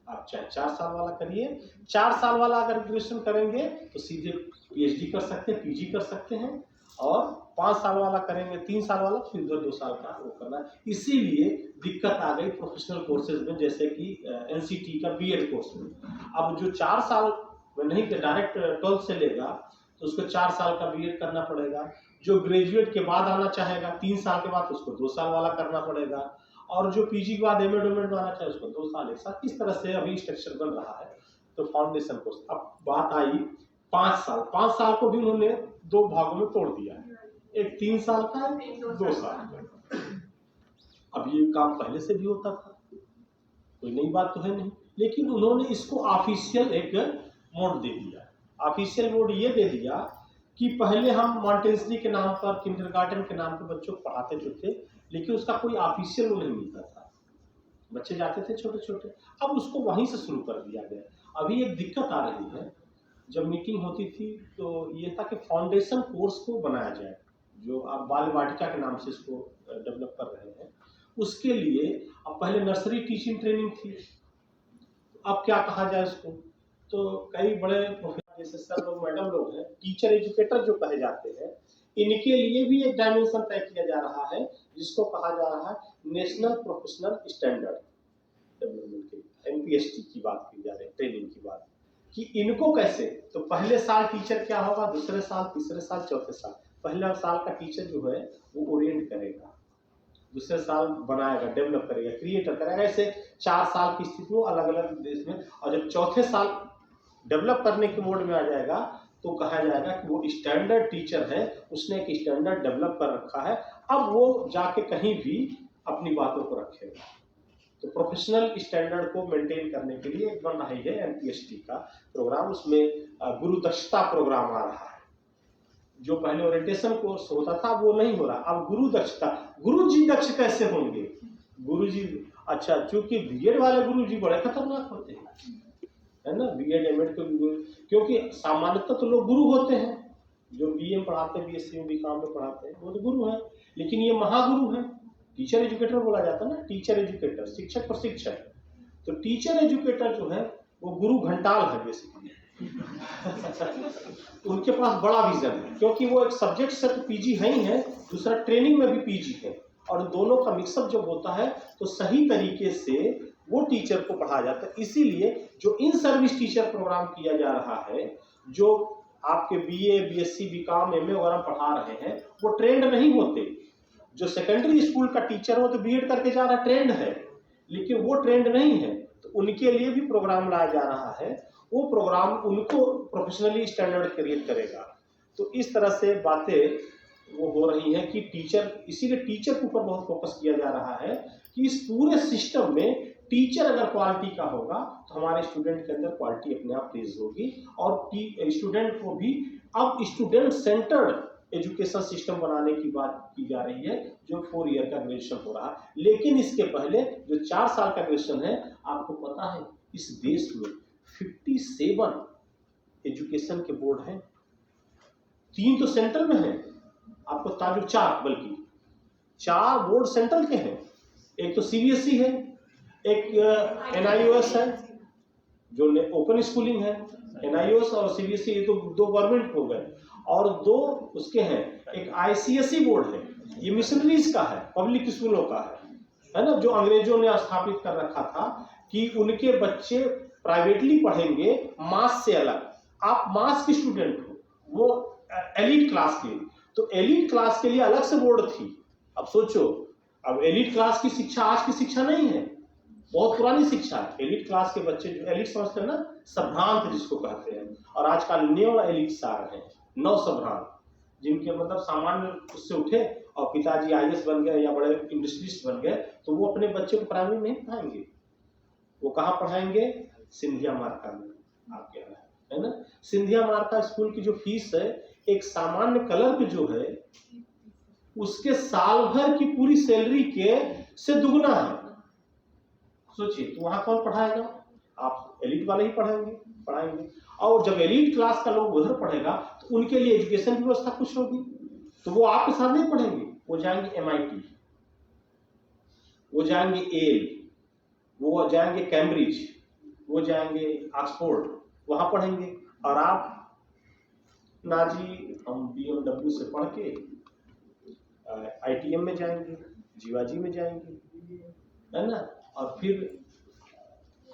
आप चाहे 4 साल वाला करिए, 4 साल वाला अगर ग्रेजुएशन करेंगे तो सीधे PhD कर सकते हैं, PG कर सकते हैं, और 5 साल वाला करेंगे, 3 साल वाला, फिर 2 साल का वो करना। इसीलिए दिक्कत आ गई प्रोफेशनल कोर्सेज में, जैसे कि NCT का BEd कोर्स में। अब जो 4 साल में नहीं डायरेक्ट 12th से लेगा तो उसको 4 साल का BEd करना पड़ेगा। जो ग्रेजुएट के बाद आना चाहेगा 3 साल के बाद, तो उसको 2 साल वाला करना पड़ेगा, और जो PG के बाद MA आना चाहे उसको 2 साल 1 साल, इस तरह से अभी स्ट्रक्चर बन रहा है। तो फाउंडेशन कोर्स, अब बात आई 5 साल, 5 साल को भी उन्होंने 2 भागों में तोड़ दिया है, एक 3 साल का, 2 साल का। अब ये काम पहले से भी होता था, कोई नई बात तो है नहीं, लेकिन उन्होंने इसको ऑफिशियल एक मोड दे दिया। ऑफिशियल मोड ये दे दिया कि पहले हम मॉन्टेसरी के नाम पर, किंडरगार्टन के नाम पर बच्चों को पढ़ाते जो थे, लेकिन उसका कोई ऑफिशियल वो नहीं मिलता था, बच्चे जाते थे छोटे छोटे। अब उसको वहीं से शुरू कर दिया गया। अभी एक दिक्कत आ रही है, जब मीटिंग होती थी तो ये था कि फाउंडेशन कोर्स को बनाया जाए, जो आप बाल वाटिका के नाम से इसको डेवलप कर रहे हैं, उसके लिए अब पहले नर्सरी टीचिंग ट्रेनिंग थी, अब क्या कहा जाए उसको। तो कई बड़े प्रोफेसर जैसे सर लोग, मैडम लोग हैं, टीचर एजुकेटर जो कहे जाते हैं, इनके लिए भी एक डायमेंशन तय किया जा रहा है, जिसको कहा जा रहा है नेशनल प्रोफेशनल स्टैंडर्ड डेवलपमेंट के, NPST की बात की जा रही है, ट्रेनिंग की बात, कि इनको कैसे, तो पहले साल टीचर क्या होगा, दूसरे साल, तीसरे साल, चौथे साल, पहले साल का टीचर जो है वो ओरिएंट करेगा, दूसरे साल बनाएगा, डेवलप करेगा, क्रिएटर करेगा, ऐसे 4 साल की स्थिति में अलग अलग देश में। और जब चौथे साल डेवलप करने के मोड में आ जाएगा तो कहा जाएगा कि वो स्टैंडर्ड टीचर है, उसने एक स्टैंडर्ड डेवलप कर रखा है, अब वो जाके कहीं भी अपनी बातों को रखेगा। तो प्रोफेशनल स्टैंडर्ड को मेंटेन करने के लिए बन रही है NPST का प्रोग्राम, उसमें गुरु दक्षता प्रोग्राम आ रहा है। जो पहले ओरिएंटेशन कोर्स होता था वो नहीं हो रहा, अब गुरु दक्षता। गुरुजी दक्ष कैसे होंगे, गुरुजी, अच्छा, चूंकि BEd वाले गुरुजी बड़े खतरनाक होते हैं, है ना, BEd MAd के गुरु, क्योंकि सामान्यतः तो लोग गुरु होते हैं, जो BA में पढ़ाते हैं, BSc में, BCom में पढ़ाते हैं, वो तो गुरु हैं, लेकिन ये महागुरु हैं, टीचर एजुकेटर बोला जाता है ना, टीचर एजुकेटर, शिक्षक प्रशिक्षक। तो टीचर एजुकेटर जो है वो गुरु घंटाल है बेसिकली, उनके पास बड़ा विजन है, क्योंकि वो एक सब्जेक्ट से तो पीजी है ही है, दूसरा ट्रेनिंग में भी पीजी है, और दोनों का मिक्सअप जब होता है तो सही तरीके से वो टीचर को पढ़ाया जाता है। इसीलिए जो इन सर्विस टीचर प्रोग्राम किया जा रहा है, जो आपके बीए, बीएससी, बीकॉम, एमए वगैरह पढ़ा रहे हैं, वो ट्रेंड नहीं होते। जो सेकेंडरी स्कूल का टीचर हो तो बीएड करके जा रहा, ट्रेंड है, लेकिन वो ट्रेंड नहीं है, तो उनके लिए भी प्रोग्राम लाया जा रहा है। वो प्रोग्राम उनको प्रोफेशनली स्टैंडर्ड क्रिएट करेगा। तो इस तरह से बातें वो हो रही है कि टीचर, इसीलिए टीचर के ऊपर बहुत फोकस किया जा रहा है कि इस पूरे सिस्टम में टीचर अगर क्वालिटी का होगा तो हमारे स्टूडेंट के अंदर क्वालिटी अपने आप रेज होगी, और स्टूडेंट को भी अब स्टूडेंट सेंटर्ड एजुकेशन सिस्टम बनाने की बात की जा रही है, जो 4 ईयर का ग्रेजुएशन हो रहा है। लेकिन इसके पहले जो 4 साल का ग्रेजुएशन है, आपको पता है इस देश में 57 एजुकेशन के बोर्ड हैं, 3 तो सेंट्रल में है, आपको ताजुब 4, बल्कि 4 बोर्ड सेंट्रल के हैं। एक तो सीबीएसई है, एक एनआईओएस है जो ओपन स्कूलिंग है, एनआईओएस और सीबीएसई, ये तो 2 गवर्नमेंट हो गए, और 2 उसके हैं, एक आईसीएसई बोर्ड है, ये मिशनरीज का है, पब्लिक स्कूलों का है ना, जो अंग्रेजों ने स्थापित कर रखा था कि उनके बच्चे प्राइवेटली पढ़ेंगे मास से अलग। आप मास के स्टूडेंट हो, वो एलीट क्लास के, तो एलीट क्लास के लिए अलग से बोर्ड थी। अब सोचो, अब एलीट क्लास की शिक्षा आज की शिक्षा नहीं है, बहुत पुरानी शिक्षा है। एलीट क्लास के बच्चे, जो एलीट समझते हैं ना, संभ्रांत जिसको कहते हैं, और आजकल न्यू एलीट आ रहे हैं, नौ संभ्रांत, जिनके मतलब सामान्य उससे उठे और पिताजी आईएएस बन गए या बड़े इंडस्ट्रियलिस्ट बन गए, तो वो अपने बच्चे को प्राइमरी नहीं पढ़ाएंगे, वो कहाँ पढ़ाएंगे? सिंधिया मार्का में, आपके यहाँ है ना। सिंधिया मार्का स्कूल की जो फीस है, एक सामान्य क्लर्क जो है उसके साल भर की पूरी सैलरी के से दुगना है। सोचिए, तो वहां कौन पढ़ाएगा? आप एलीट वाले ही पढ़ाएंगे। और जब एलीट क्लास का लोग उधर पढ़ेगा तो उनके लिए एजुकेशन की व्यवस्था कुछ होगी, तो वो आपके साथ नहीं पढ़ेंगे, वो जाएंगे एमआईटी, वो जाएंगे एल, वो जाएंगे कैम्ब्रिज, वो जाएंगे ऑक्सफोर्ड, वहां पढ़ेंगे। और आप ना जी, हम बीएमडब्ल्यू से पढ़ के आईटीएम में जाएंगे, जीवाजी में जाएंगे, है ना, और फिर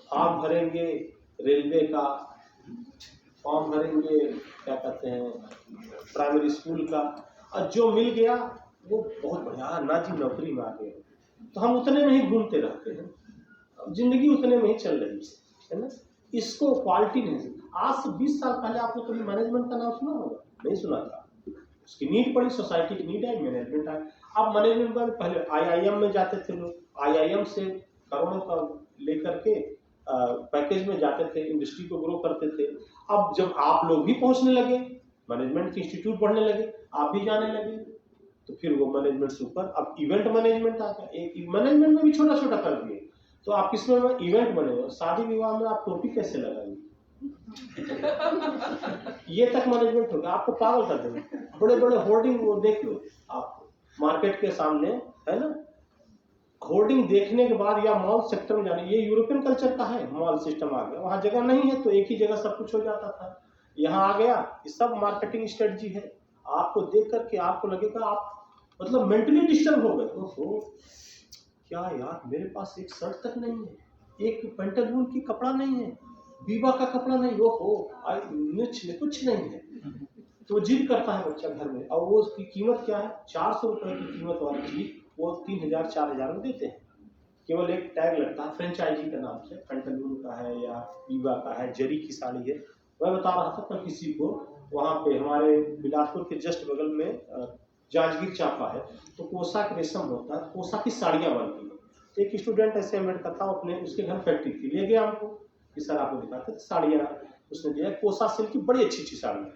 फॉर्म भरेंगे रेलवे का, फॉर्म भरेंगे क्या कहते हैं प्राइमरी स्कूल का, और जो मिल गया वो बहुत बढ़िया, ना जी नौकरी में आ गए, तो हम उतने में ही घूमते रहते हैं, जिंदगी उतने में ही चल रही है ना। इसको क्वालिटी नहीं। आज से 20 साल पहले आपने कभी मैनेजमेंट का नाम सुना होगा? नहीं सुना था। उसकी नीड पड़ी, सोसाइटी की नीड है, मैनेजमेंट है। अब मैनेजमेंट में पहले आईआईएम में जाते थे लोग, आईआईएम से करोड़ों का लेकर के पैकेज में जाते थे, इंडस्ट्री को ग्रो करते थे। अब जब आप लोग भी पहुंचने लगे, मैनेजमेंट के इंस्टीट्यूट बढ़ने लगे, आप भी जाने लगे, तो फिर वो मैनेजमेंट से ऊपर अब इवेंट मैनेजमेंट आ गया। एक मैनेजमेंट में भी छोटा छोटा कर दिए, तो आप किसमें इवेंट बने, शादी विवाह में आप टोपी कैसे लगाएंगे ये तक मैनेजमेंट होगा, आपको पागल कर देंगे। बड़े बड़े होर्डिंग वो देख लो आप मार्केट के सामने, है ना, होर्डिंग देखने के बाद या मॉल सेक्टर में जाने, ये यूरोपियन कल्चर का है, मॉल सिस्टम आ गया, वहाँ जगह नहीं है तो एक ही जगह सब कुछ हो जाता था, यहाँ आ गया, ये सब मार्केटिंग स्ट्रेटजी है। आपको देख करके आपको लगेगा आप मतलब मेंटली डिस्टर्ब हो गए, ओहो क्या यार, मेरे पास एक शर्ट तक नहीं है, एक पेंटालून की कपड़ा नहीं है, बीबा का कपड़ा नहीं, ओहो कुछ नहीं है। तो जिद करता है बच्चा घर में, और वो उसकी कीमत क्या है, 400 रुपए की कीमत वाली चीज वो 3000 4000 में देते हैं। केवल एक टैग लगता है फ्रेंचाइजी के नाम से, पेंटालून का है या बीबा का है, जरी की साड़ी है। मैं बता रहा था कल किसी को, वहाँ पे हमारे बिलासपुर के जस्ट बगल में जांजगीर चांपा है, तो कोसा के रेशम होता है, कोसा की साड़ियाँ बनती हैं। एक स्टूडेंट ऐसे एमएड करता, अपने उसके घर फैक्ट्री थी, ले गया हमको कि सर आपको दिखाते थे साड़ियाँ, उसने दिया कोसा सिल्क की बड़ी अच्छी अच्छी साड़ियाँ,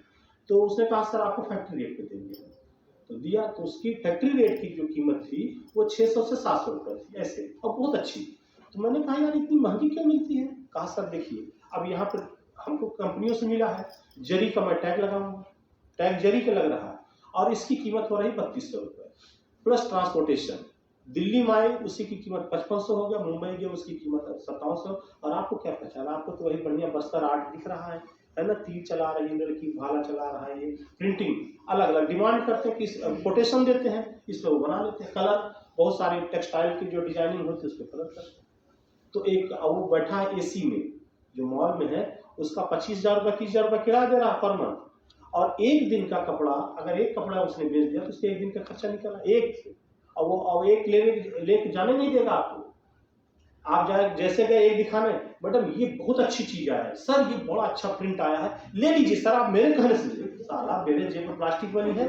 तो उसने कहा सर आपको फैक्ट्री रेट पे देंगे, तो दिया। तो उसकी फैक्ट्री रेट की जो कीमत थी वो 600 से 700 रुपये थी ऐसे, और बहुत अच्छी। तो मैंने कहा यार इतनी महंगी क्यों मिलती है? कहा सर देखिए, अब यहाँ पर हमको कंपनियों से मिला है, जरी का मैं टैग लगाऊंगा, टैग जरी का लग रहा है, और इसकी कीमत हो रही 3200 रुपये प्लस ट्रांसपोर्टेशन। दिल्ली में आए उसी की कीमत 5500 हो गया, मुंबई गए उसकी कीमत 5700। और आपको क्या पहचाना, आपको तो वही बढ़िया बस्तर आर्ट दिख रहा है है ना, तीर चला रही है लड़की, भाला चला रहा है, ये प्रिंटिंग अलग अलग डिमांड करते हैं कि कोटेशन देते हैं, इस पर वो बना लेते हैं। कलर बहुत सारे टेक्सटाइल की जो डिजाइनिंग होती है उस पर कलर करते हैं। तो एक वो बैठा है एसी में जो मॉल में है, उसका 25,000 रुपये 30,000 रुपये किराया दे रहा है पर मंथ, और एक दिन का कपड़ा, अगर एक कपड़ा उसने बेच दिया तो उसके एक दिन का खर्चा निकला एक, और वो अब एक लेके जाने नहीं देगा आपको। आप जाए जैसे गए एक दिखाने, मैडम ये बहुत अच्छी चीज आया है सर, ये बड़ा अच्छा प्रिंट आया है, ले लीजिए सर, आप मेरे कहने से लीजिए। साला मेरे जेब में प्लास्टिक बनी है,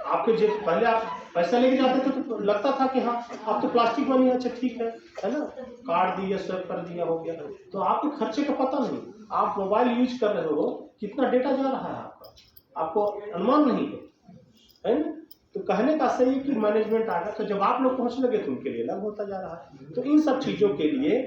आपके जेब पहले आप पैसा लेके जाते थे तो लगता था कि हाँ आप तो प्लास्टिक बनी है, अच्छा ठीक है ना, कार्ड दिया, स्वैप कर दिया, हो गया। तो आपके खर्चे का पता नहीं, आप मोबाइल यूज कर रहे हो, कितना डेटा जा रहा है आपका, आपको अनुमान नहीं है ना। तो कहने का सही है कि मैनेजमेंट आ गया, तो जब आप लोग पहुंच लगे तो उनके लिए अलग होता जा रहा है। तो इन सब चीज़ों के लिए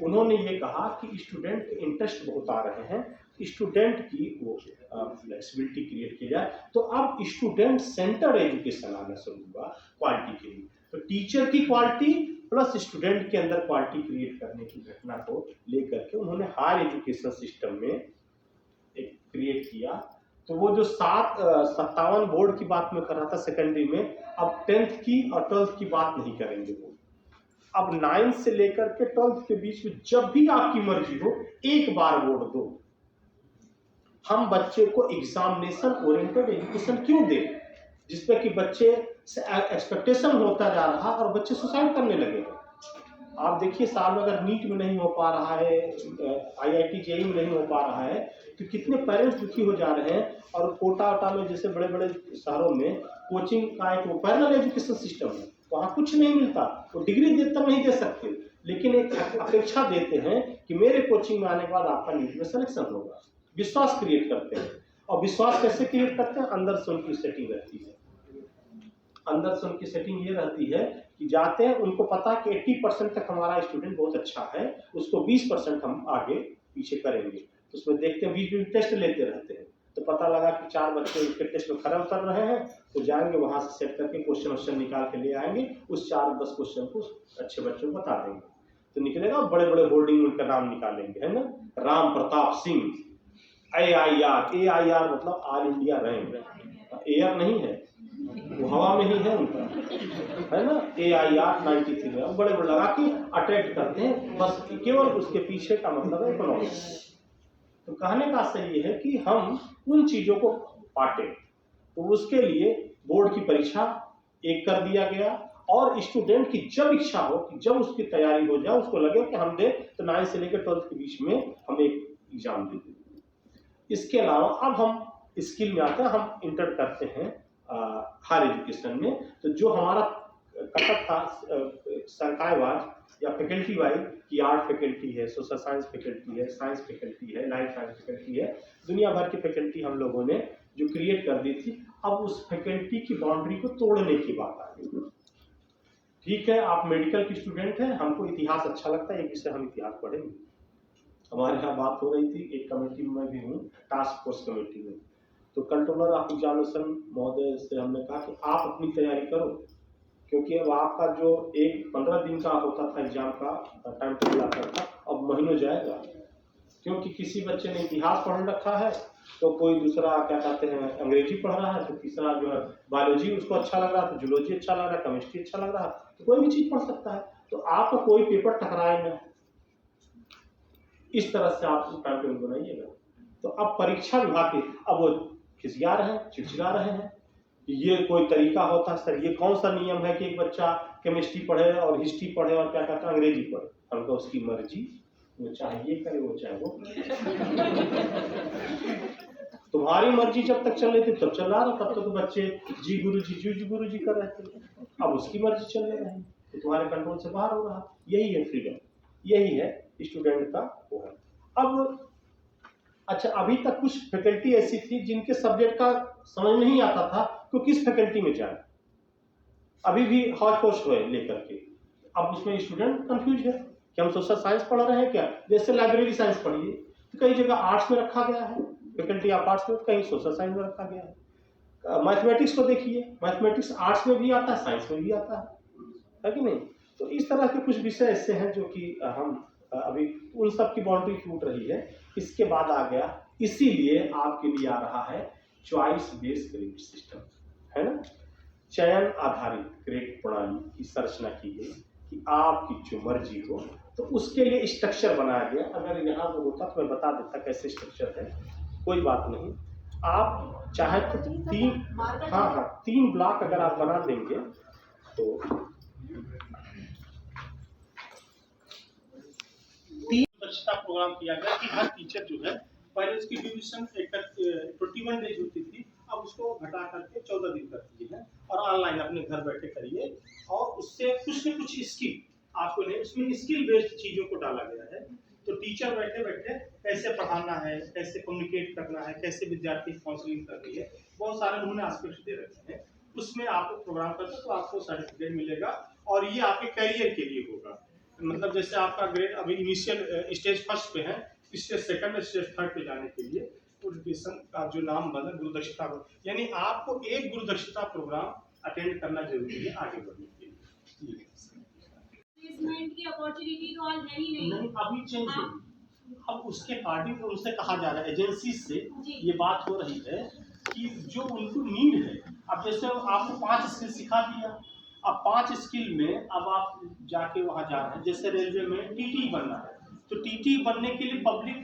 उन्होंने ये कहा कि स्टूडेंट के इंटरेस्ट बहुत आ रहे हैं, स्टूडेंट की वो फ्लेक्सिबिलिटी क्रिएट की जाए। तो अब स्टूडेंट सेंटर एजुकेशन आना शुरू हुआ क्वालिटी के लिए। तो टीचर की क्वालिटी प्लस स्टूडेंट के अंदर क्वालिटी क्रिएट करने की घटना को लेकर के उन्होंने हायर एजुकेशन सिस्टम में एक क्रिएट किया। तो वो जो 57 बोर्ड की बात मैं कर रहा था सेकेंडरी में, अब 10th की और 12th की बात नहीं करेंगे वो, अब 9th से लेकर के 12th के बीच में जब भी आपकी मर्जी हो एक बार बोर्ड दो। हम बच्चे को एग्जामिनेशन ओरिएंटेड एजुकेशन क्यों दें जिसपे कि बच्चे से एक्सपेक्टेशन होता जा रहा और बच्चे सुसाइड करने लगे। आप देखिए साल में अगर नीट में नहीं हो पा रहा है, IIT JEE में नहीं हो पा रहा है, तो कितने पेरेंट्स दुखी हो जा रहे हैं। और कोटा में जैसे बड़े बड़े शहरों में कोचिंग का एक वो पैरेलल एजुकेशन सिस्टम है, वहाँ कुछ नहीं मिलता, वो डिग्री देता नहीं दे सकते, लेकिन एक अपेक्षा देते हैं कि मेरे कोचिंग में आने के बाद आपका नीट में सिलेक्शन होगा। विश्वास क्रिएट करते हैं, और विश्वास कैसे क्रिएट करते हैं, अंदर से उनकी सेटिंग रहती है। अंदर से उनकी सेटिंग ये रहती है कि जाते हैं, उनको पता कि 80% तक हमारा स्टूडेंट बहुत अच्छा है, उसको 20% हम आगे पीछे करेंगे। तो उसमें देखते हैं, 20 टेस्ट लेते रहते हैं, तो पता लगा कि 4 बच्चे उसके टेस्ट में खरा उतर रहे हैं, तो जाएंगे वहां से सेट करके क्वेश्चन निकाल के ले आएंगे, उस 4-10 क्वेश्चन को अच्छे बच्चों को बता देंगे, तो निकलेगा बड़े बड़े होर्डिंग उनका नाम निकालेंगे, है ना, राम प्रताप सिंह AIR मतलब ऑल इंडिया रैंक, एयर नहीं है वो हवा में ही है उनका, है ना, AIR 93 है, बड़े बड़े लगा के अटैक करते हैं, बस केवल उसके पीछे का मतलब है इकोनॉमिक्स। तो कहने का सही है कि हम उन चीजों को बांटे, तो उसके लिए बोर्ड की परीक्षा एक कर दिया गया, और स्टूडेंट की जब इच्छा हो कि जब उसकी तैयारी हो जाए, उसको लगे कि हम दे, तो 9 से लेकर 12 के बीच में हम एक एग्जाम दे दें। इसके अलावा अब हम स्किल में आते हैं, हम इंटर करते हैं हायर एजुकेशन में। तो जो हमारा कटअप था संकाय वाइज या फैकल्टी वाइज कि आर्ट फैकल्टी है, सोशल साइंस फैकल्टी है, साइंस फैकल्टी है, लाइफ साइंस फैकल्टी है, दुनिया भर की फैकल्टी हम लोगों ने जो क्रिएट कर दी थी। अब उस फैकल्टी की बाउंड्री को तोड़ने की बात आ गई। ठीक है, आप मेडिकल की स्टूडेंट हैं, हमको इतिहास अच्छा लगता है, एक विषय हम इतिहास पढ़ेंगे। हमारे यहाँ बात हो रही थी, एक कमेटी में भी हूँ, टास्क फोर्स कमेटी में, तो कंट्रोलर ऑफ एग्जामिनेशन महोदय से हमने कहा कि आप अपनी तैयारी करो, क्योंकि अब आपका जो एक 15 दिन का होता था एग्जाम का टाइम टेबल आता था, अब महीनों जाएगा, क्योंकि किसी बच्चे ने इतिहास पढ़ रखा है, तो कोई दूसरा क्या कहते हैं अंग्रेजी पढ़ रहा है, तो तीसरा जो है बायोलॉजी उसको अच्छा लग रहा है, तो जूलॉजी अच्छा लग रहा है, केमिस्ट्री अच्छा लग रहा है, तो कोई भी चीज़ पढ़ सकता है। तो आपका कोई पेपर टकराए ना, इस तरह से आप टाइम टेबल बनाइएगा। तो अब परीक्षा विभाग के अब वो खिसिया रहे हैं, चिड़चिड़ा रहे हैं, ये कोई तरीका होता है सर, ये कौन सा नियम है कि एक बच्चा केमिस्ट्री पढ़े और हिस्ट्री पढ़े और क्या कहता है अंग्रेजी पढ़े। हमको उसकी मर्जी, वो चाहे ये करे वो चाहे वो तुम्हारी मर्जी जब तक चल रही थी तब चल रहा था, तब तक तो बच्चे जी गुरु जी कर रहे थे। अब उसकी मर्जी चल रही है तो तुम्हारे कंट्रोल से बाहर हो रहा। यही है फ्रीडम, यही है स्टूडेंट का वो है। अब अच्छा, अभी तक कुछ फैकल्टी ऐसी थी जिनके सब्जेक्ट का समझ नहीं आता था तो किस फैकल्टी में जाए, अभी भी हौच पौच हुए लेकर के। अब उसमें स्टूडेंट कंफ्यूज है कि हम सोशल साइंस पढ़ रहे हैं क्या, जैसे लाइब्रेरी साइंस पढ़िए तो कई जगह आर्ट्स में रखा गया है, फैकल्टी ऑफ आर्ट्स में, कहीं सोशल साइंस में रखा गया है। मैथमेटिक्स को देखिए, मैथमेटिक्स आर्ट्स में भी आता है, साइंस में भी आता है कि नहीं। तो इस तरह के कुछ विषय ऐसे हैं जो कि हम अभी उन सब की बाउंड्री टूट रही है। इसके बाद आ गया, इसीलिए आपके लिए आ रहा है चॉइस बेस्ड क्रेडिट सिस्टम, है ना। चयन आधारित क्रेडिट प्रणाली की संरचना की गई कि आपकी जो मर्जी हो, तो उसके लिए स्ट्रक्चर बनाया गया। अगर यहाँ वो होता तो मैं बता देता कैसे स्ट्रक्चर है, कोई बात नहीं। आप चाहे तो तीन ब्लॉक अगर आप बना देंगे तो दक्षता प्रोग्राम किया गया कि हर टीचर जो है, पहले उसकी ड्यूरेशन 21 डेज होती थी, अब उसको घटा करके 14 दिन कर दी है, और ऑनलाइन अपने घर बैठे करिए। और उससे कुछ न कुछ स्किल आपको नहीं, उसमें स्किल बेस्ड चीज़ों को डाला गया है। तो टीचर बैठे बैठे कैसे पढ़ाना है, कैसे कम्युनिकेट करना है, कैसे विद्यार्थी काउंसलिंग करनी है, बहुत सारे उन्होंने एस्पेक्ट दे रखे हैं। उसमें आप प्रोग्राम करते तो आपको सर्टिफिकेट मिलेगा, और ये आपके करियर के लिए होगा। मतलब जैसे आपका ग्रेड अभी इनिशियल स्टेज फर्स्ट पे है, स्टेज सेकंड स्टेज थर्ड पे जाने के लिए एजुकेशन का जो नाम बना गुरु दक्षता, यानी आपको एक गुरु दक्षता प्रोग्राम अटेंड करना जरूरी है आगे बढ़ने के लिए। प्लेसमेंट की अपॉर्चुनिटी तो आज है ही नहीं, अभी चेंज होगी। अब उसके पार्टी उनसे कहा जा रहा है, एजेंसी से ये बात हो रही है कि जो उनको नीड है, अब जैसे आपको 5 स्किल सिखा दिया, अब 5 स्किल में अब आप जाके वहाँ जा रहे हैं। जैसे रेलवे में टीटी बनना है, तो टीटी बनने के लिए पब्लिक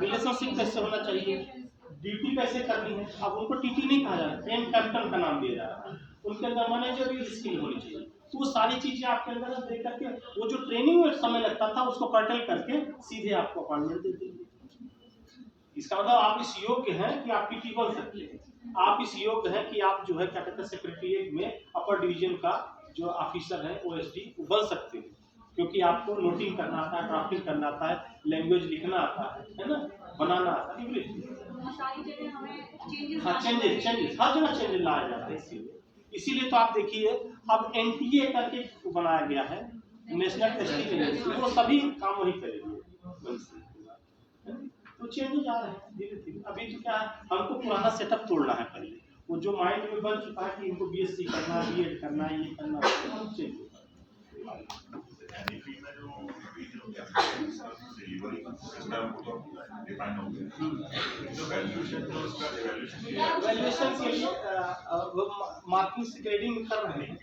रिलेशनशिप कैसे होना चाहिए, ड्यूटी कैसे करनी है, अब उनको टीटी नहीं कहा जा रहा है, ट्रेन कैप्टन का नाम दिया जा रहा है। उनके अंदर मैनेजर स्किल होनी चाहिए। तो वो सारी चीज़ें आपके अंदर देख करके, वो जो ट्रेनिंग में समय लगता था उसको कर्टल करके सीधे आपको अपॉइंटमेंट दे देंगे। इसका मतलब आप इस योग्य हैं कि आप टीटी बन सकते हैं, आप इस योग्य हैं कि आप जो है क्या कहते हैं सेक्रेटरीट में अपर डिवीजन का जो ऑफिसर है ओएसडी बन सकते हैं, क्योंकि आपको नोटिंग करना आता है, ड्राफ्टिंग करना आता है, लैंग्वेज लिखना आता है ना, बनाना आता है, सारी जगह हमें चेंजेस हर जगह चेंजेस लाया जाता है। इसीलिए तो आप देखिए अब एनटीए करके बनाया गया है, नेशनल टेस्टिंग एजेंसी, वो सभी काम वही करेगी। तो चेंजेस आ रहे हैं धीरे धीरे। अभी तो क्या है, हमको पुराना सेटअप तोड़ना है पहले, वो जो माइंड में बन चुका है कि इनको बीएससी करना है, बीएड करना है, ये करना है, चेंज होगा। वैल्यूएशन के लिए मार्किंग से ग्रेडिंग कर रहे हैं।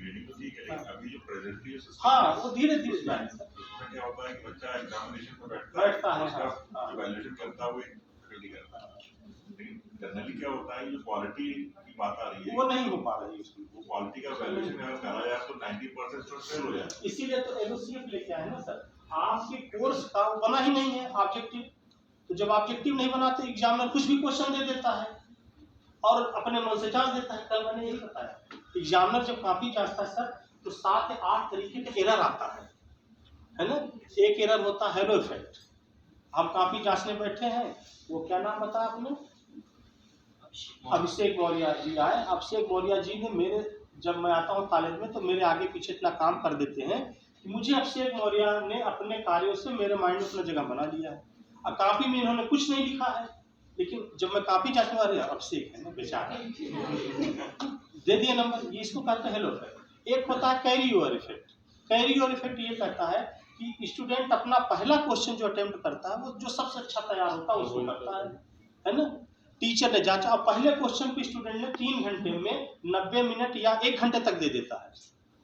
हाँ, वो धीरे धीरे क्या होता है कि बच्चा एग्जामिनेशन में बैठता है, इवैल्यूएशन करता हुआ क्रेडिट करता है, लेकिन जनरली क्या होता है, जो क्वालिटी की बात आ रही है वो नहीं हो पा रही है। वो क्वालिटी का वैल्यूएशन अगर करा जाए तो 90% स्टूडेंट फेल हो जाए। इसीलिए तो एलओसीएफ लेके आए ना सर, आपके कोर्स का बना ही नहीं है ऑब्जेक्टिव। तो जब ऑब्जेक्टिव नहीं बनाते, एग्जामिनर कुछ भी क्वेश्चन दे देता है और अपने मन से जांच देता है। कल मैंने यही बताया, एग्जामिनर जब कॉपी जांचता है सर, तो 7 या 8 तरीके के एरर आता है ना। एक एरर होता है हेलो इफेक्ट। हम कॉपी जांचने बैठे हैं, वो क्या नाम बताया आपने, अभिषेक मौर्य जी आए। अभिषेक मौर्य जी ने मेरे, जब मैं आता हूँ कॉलेज में, तो मेरे आगे पीछे इतना काम कर देते हैं कि मुझे अभिषेक मौर्य ने अपने कार्यों से मेरे माइंड में अपना जगह बना लिया है। अब कॉपी में इन्होंने कुछ नहीं लिखा है, लेकिन जब मैं कॉपी जांचने वाले, अभिषेक है ना बेचारा, दे दिए नंबर। ये इसको कहते हैं हेलो इफेक्ट। एक होता है carry over effect. Carry over effect ये कहता है कि स्टूडेंट अपना पहला क्वेश्चन जो अटेम्प्ट करता है, वो जो सबसे अच्छा तैयार होता है उसको करता है ना। टीचर ने जांचा, अब पहले क्वेश्चन पे स्टूडेंट ने 3 घंटे में 90 मिनट या 1 घंटे तक दे देता है,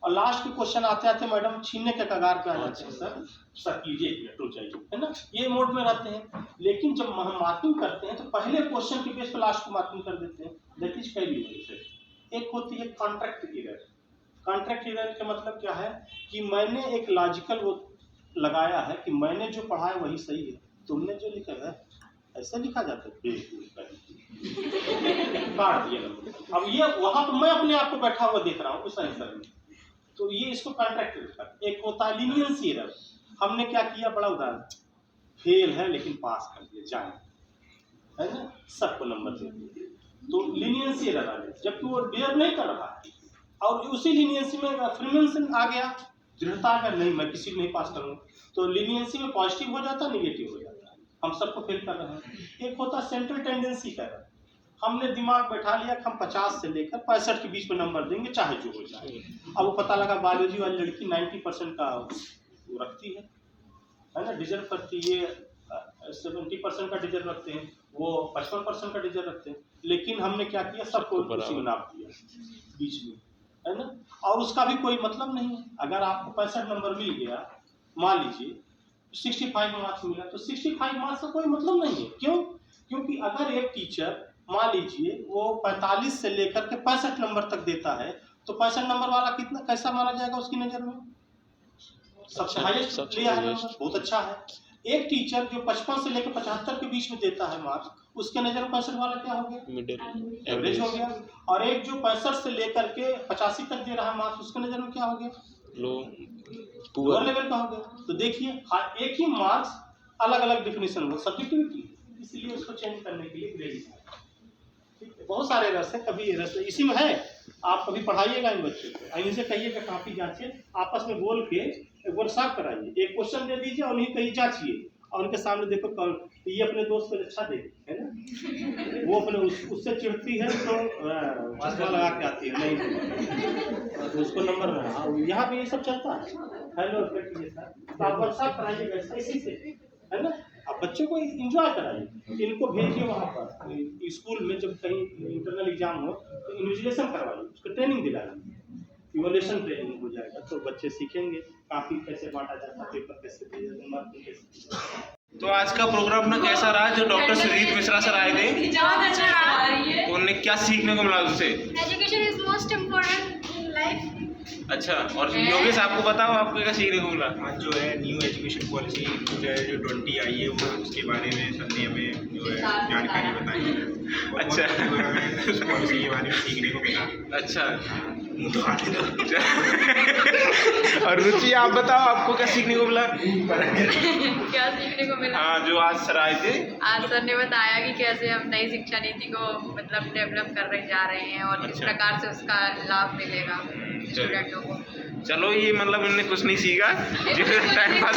और लास्ट के क्वेश्चन आते आते मैडम छीनने के कगार पे आ जाते हैं, सर कीजिए 1 मिनट रुक जाइए, है ना, ये मोड में रहते हैं। लेकिन जब हम मार्किंग करते हैं तो पहले क्वेश्चन के बेस पर लास्ट को मार्किंग कर देते हैं, that is carry over effect. एक होती है कॉन्ट्रैक्ट एरर। कॉन्ट्रैक्ट एरर का मतलब क्या है कि मैंने एक लॉजिकल वो लगाया है कि मैंने जो पढ़ा है वही सही है, तुमने जो लिखा है ऐसा लिखा जाता है, काट दिया। अब ये वहां पर मैं अपने आप को बैठा हुआ देख रहा हूँ उस आंसर में, तो ये इसको कॉन्ट्रैक्ट एरर। एक होता है लीनियंसी एरर। हमने क्या किया, बड़ा उदाहरण, फेल है लेकिन पास कर दिया, जाए, है ना, सबको नंबर दे दिए, तो लीनियंसी एरर आ गया, जबकि वो डिजर्व नहीं कर रहा है। और उसी लीनियंसी में फ्रीमेंशन आ गया, दृढ़ता अगर नहीं, मैं किसी को नहीं पास करूँगा, तो लीनियंसी में पॉजिटिव हो जाता है, निगेटिव हो जाता है, हम सबको फेल कर रहे हैं। एक होता है सेंट्रल टेंडेंसी का एरर। हमने दिमाग बैठा लिया कि हम 50 से लेकर 65 के बीच में नंबर देंगे चाहे जो हो जाए। अब वो पता लगा बायोलॉजी वाली लड़की 90% का वो रखती है, है ना, डिजर्व करती है। ये 70% का डिजर्व रखते हैं, वो 55% का डिजर्व रखते हैं, लेकिन हमने क्या किया, सबको उसी में नाप दिया बीच में, है ना। और उसका भी कोई मतलब नहीं है। अगर आपको 65 नंबर मिल गया, मान लीजिए 65 मार्क्स मिला, तो 65 मार्क्स का कोई मतलब नहीं है। क्यों? क्योंकि अगर एक टीचर मान लीजिए वो 45 से लेकर के 65 नंबर तक देता है, तो 65 नंबर वाला कितना कैसा माना जाएगा उसकी नज़र में? सबसे हाईएस्ट लिया है नंबर, बहुत अच्छा है। एक टीचर जो 55 से लेकर 75 के बीच में देता है मार्क्स, उसके नज़र में 65 वाला क्या हो गया? मिडिल एवरेज हो गया। और एक जो 65 से लेकर के 85 तक दे रहा है मार्क्स, उसके नज़र में क्या हो गया? लोअर लेवल का हो गया। तो देखिए, एक ही मार्क्स अलग अलग डिफिनेशन हो, सब्जेक्टिविटी, इसलिए उसको चेंज करने के लिए ग्रेडिंग है। बहुत सारे रस है, कभी रस इसी में है। आप कभी पढ़ाइएगा इन बच्चों को, इनसे कहिएगा काफी जांचिए, आपस में बोल के एक बार साफ कराइए, एक क्वेश्चन दे दीजिए और उन्हीं कहीं जांचिए, और उनके सामने देखो कौन ये अपने दोस्त को अच्छा दे, है ना, वो अपने उससे चिढ़ती है तो चश्मा लगा के आती है, नहीं तो उसको नंबर में। यहाँ पे ये सब चलता है, हेलो तो आप साफ कराइएगा इसी से, है ना। अब बच्चों को एंजॉय कराइए, इनको भेजिए वहाँ पर स्कूल में, जब कहीं इंटरनल एग्जाम हो तो इन्विजिलेशन करवाइए, उसको ट्रेनिंग दिलाइए, इवोल्यूशन ट्रेनिंग हो जाएगा, तो बच्चे सीखेंगे काफी कैसे बांटा जाता है, पेपर कैसे दिया जाता है, मार्किंग कैसे। तो आज का प्रोग्राम ना कैसा रहा? जो डॉक्टर सुजीत मिश्रा सर आए थे, बहुत अच्छा रहा। तो उन्हें क्या सीखने को मिला उससे? Education is most important in life. अच्छा, और योगेश आपको बताओ, आपको क्या सीखने को मिला? आज जो है न्यू एजुकेशन पॉलिसी जो 20 आई है, वो उसके बारे में सर ने हमें जो है जानकारी बताई है। अच्छा, उस पॉलिसी के बारे में सीखने को मिला। अच्छा। और रुचि आप बताओ, आपको क्या सीखने को मिला? क्या सीखने को मिला? हाँ, जो आज सर आए थे, आज सर ने बताया कि कैसे हम नई शिक्षा नीति को मतलब डेवलप कर रहे जा रहे हैं, और किस अच्छा। प्रकार से उसका लाभ मिलेगा स्टूडेंटों को। चलो ये मतलब इन्होंने कुछ नहीं सीखा, जो टाइम पास